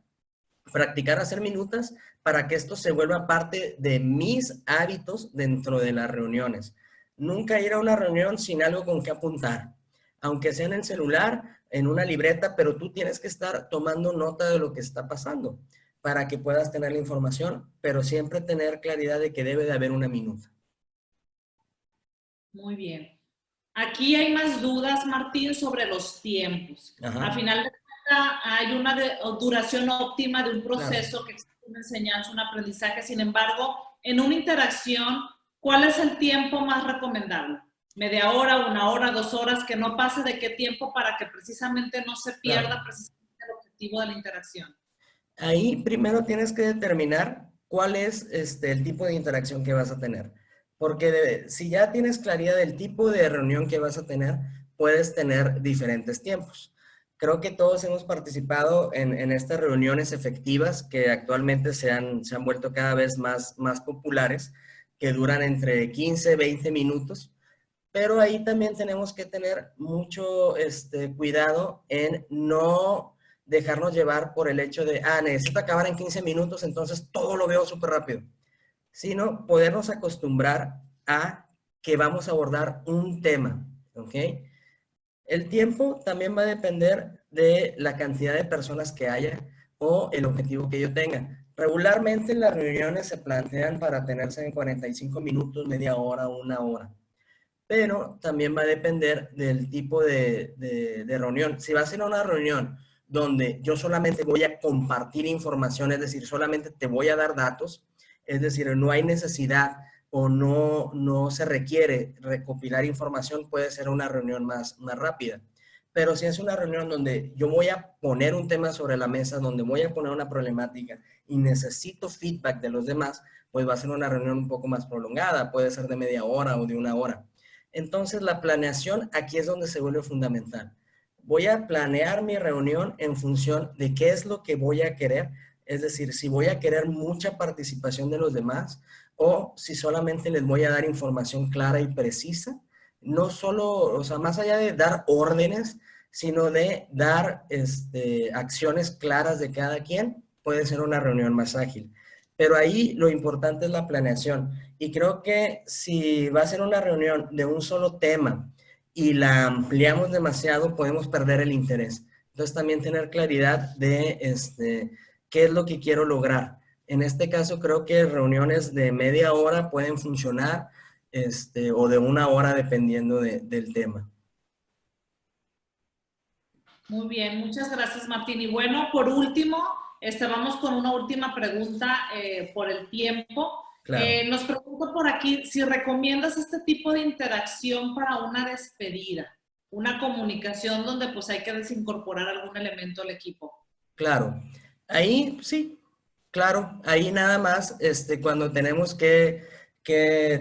a hacer minutas para que esto se vuelva parte de mis hábitos dentro de las reuniones. Nunca ir a una reunión sin algo con que apuntar, aunque sea en el celular, en una libreta, pero tú tienes que estar tomando nota de lo que está pasando para que puedas tener la información, pero siempre tener claridad de que debe de haber una minuta. Muy bien. Aquí hay más dudas, Martín, sobre los tiempos. Ajá. Al final de cuentas, hay una duración óptima de un proceso, Claro. que es una enseñanza, un aprendizaje. Sin embargo, en una interacción, ¿cuál es el tiempo más recomendable? ¿Media hora, una hora, 2 horas? Que no pase de qué tiempo para que precisamente no se pierda Claro. precisamente el objetivo de la interacción. Ahí primero tienes que determinar cuál es el tipo de interacción que vas a tener. Porque si ya tienes claridad del tipo de reunión que vas a tener, puedes tener diferentes tiempos. Creo que todos hemos participado en estas reuniones efectivas que actualmente se han vuelto cada vez más populares, que duran entre 15, 20 minutos. Pero ahí también tenemos que tener mucho cuidado en no dejarnos llevar por el hecho de, necesito acabar en 15 minutos, entonces todo lo veo súper rápido. Sino podernos acostumbrar a que vamos a abordar un tema, ¿ok? El tiempo también va a depender de la cantidad de personas que haya o el objetivo que yo tenga. Regularmente las reuniones se plantean para tenerse en 45 minutos, media hora, una hora. Pero también va a depender del tipo de reunión. Si va a ser una reunión donde yo solamente voy a compartir información, es decir, solamente te voy a dar datos, es decir, no hay necesidad o no se requiere recopilar información, puede ser una reunión más rápida. Pero si es una reunión donde yo voy a poner un tema sobre la mesa, donde voy a poner una problemática y necesito feedback de los demás, pues va a ser una reunión un poco más prolongada, puede ser de media hora o de una hora. Entonces, la planeación aquí es donde se vuelve fundamental. Voy a planear mi reunión en función de qué es lo que voy a querer, es decir, si voy a querer mucha participación de los demás o si solamente les voy a dar información clara y precisa, no solo, o sea, más allá de dar órdenes, sino de dar acciones claras de cada quien, puede ser una reunión más ágil. Pero ahí lo importante es la planeación. Y creo que si va a ser una reunión de un solo tema y la ampliamos demasiado, podemos perder el interés. Entonces también tener claridad de qué es lo que quiero lograr. En este caso creo que reuniones de media hora pueden funcionar o de una hora dependiendo del tema. Muy bien, muchas gracias, Martín. Y bueno, por último, vamos con una última pregunta por el tiempo. Claro. Nos pregunto por aquí si recomiendas este tipo de interacción para una despedida, una comunicación donde pues hay que desincorporar algún elemento al equipo. Claro. Ahí sí, claro. Ahí nada más cuando tenemos que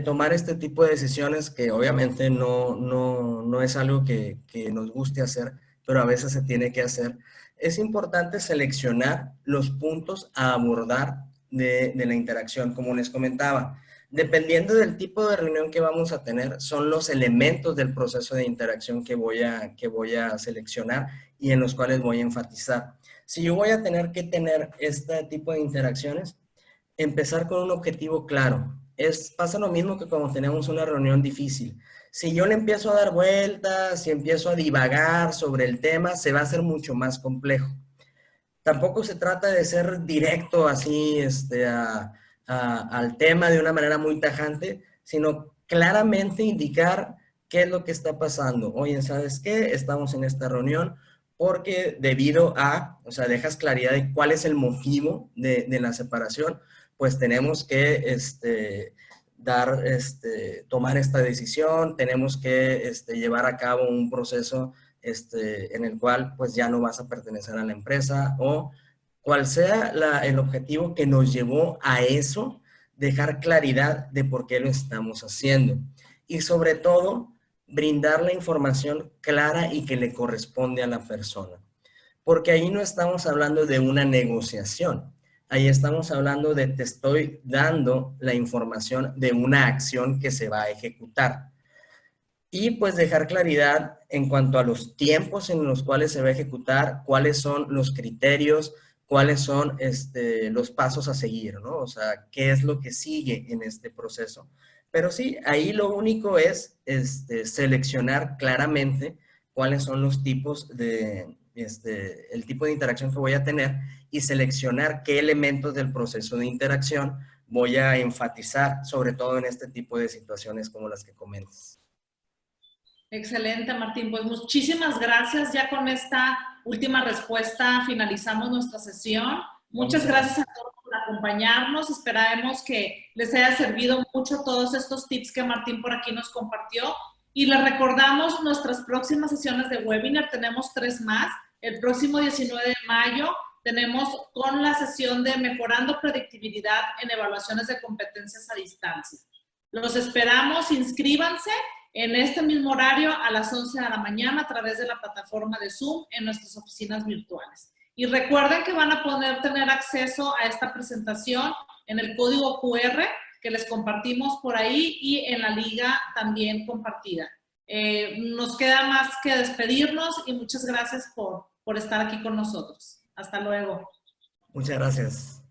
tomar este tipo de decisiones que obviamente no es algo que nos guste hacer, pero a veces se tiene que hacer. Es importante seleccionar los puntos a abordar de la interacción, como les comentaba. Dependiendo del tipo de reunión que vamos a tener, son los elementos del proceso de interacción que voy a seleccionar y en los cuales voy a enfatizar. Si yo voy a tener que tener este tipo de interacciones, empezar con un objetivo claro. Pasa lo mismo que cuando tenemos una reunión difícil. Si yo le empiezo a dar vueltas, si empiezo a divagar sobre el tema, se va a hacer mucho más complejo. Tampoco se trata de ser directo así al tema de una manera muy tajante, sino claramente indicar qué es lo que está pasando. Oye, ¿sabes qué? Estamos en esta reunión porque debido a, o sea, dejas claridad de cuál es el motivo de la separación, pues tenemos que tomar esta decisión, tenemos que llevar a cabo un proceso en el cual pues ya no vas a pertenecer a la empresa o cual sea el objetivo que nos llevó a eso, dejar claridad de por qué lo estamos haciendo. Y sobre todo, brindar la información clara y que le corresponde a la persona. Porque ahí no estamos hablando de una negociación. Ahí estamos hablando de te estoy dando la información de una acción que se va a ejecutar. Y pues dejar claridad en cuanto a los tiempos en los cuales se va a ejecutar, cuáles son los criterios, cuáles son los pasos a seguir, ¿no? O sea, qué es lo que sigue en este proceso. Pero sí, ahí lo único es seleccionar claramente cuáles son los tipos el tipo de interacción que voy a tener y seleccionar qué elementos del proceso de interacción voy a enfatizar, sobre todo en este tipo de situaciones como las que comentas. Excelente, Martín. Pues muchísimas gracias. Ya con esta última respuesta finalizamos nuestra sesión. Muchas gracias a todos por acompañarnos. Esperamos que les haya servido mucho todos estos tips que Martín por aquí nos compartió. Y les recordamos nuestras próximas sesiones de webinar. Tenemos 3 más. El próximo 19 de mayo tenemos con la sesión de Mejorando Predictibilidad en Evaluaciones de Competencias a Distancia. Los esperamos. Inscríbanse en este mismo horario a las 11 de la mañana a través de la plataforma de Zoom en nuestras oficinas virtuales. Y recuerden que van a poder tener acceso a esta presentación en el código QR que les compartimos por ahí y en la liga también compartida. Nos queda más que despedirnos y muchas gracias por estar aquí con nosotros. Hasta luego. Muchas gracias.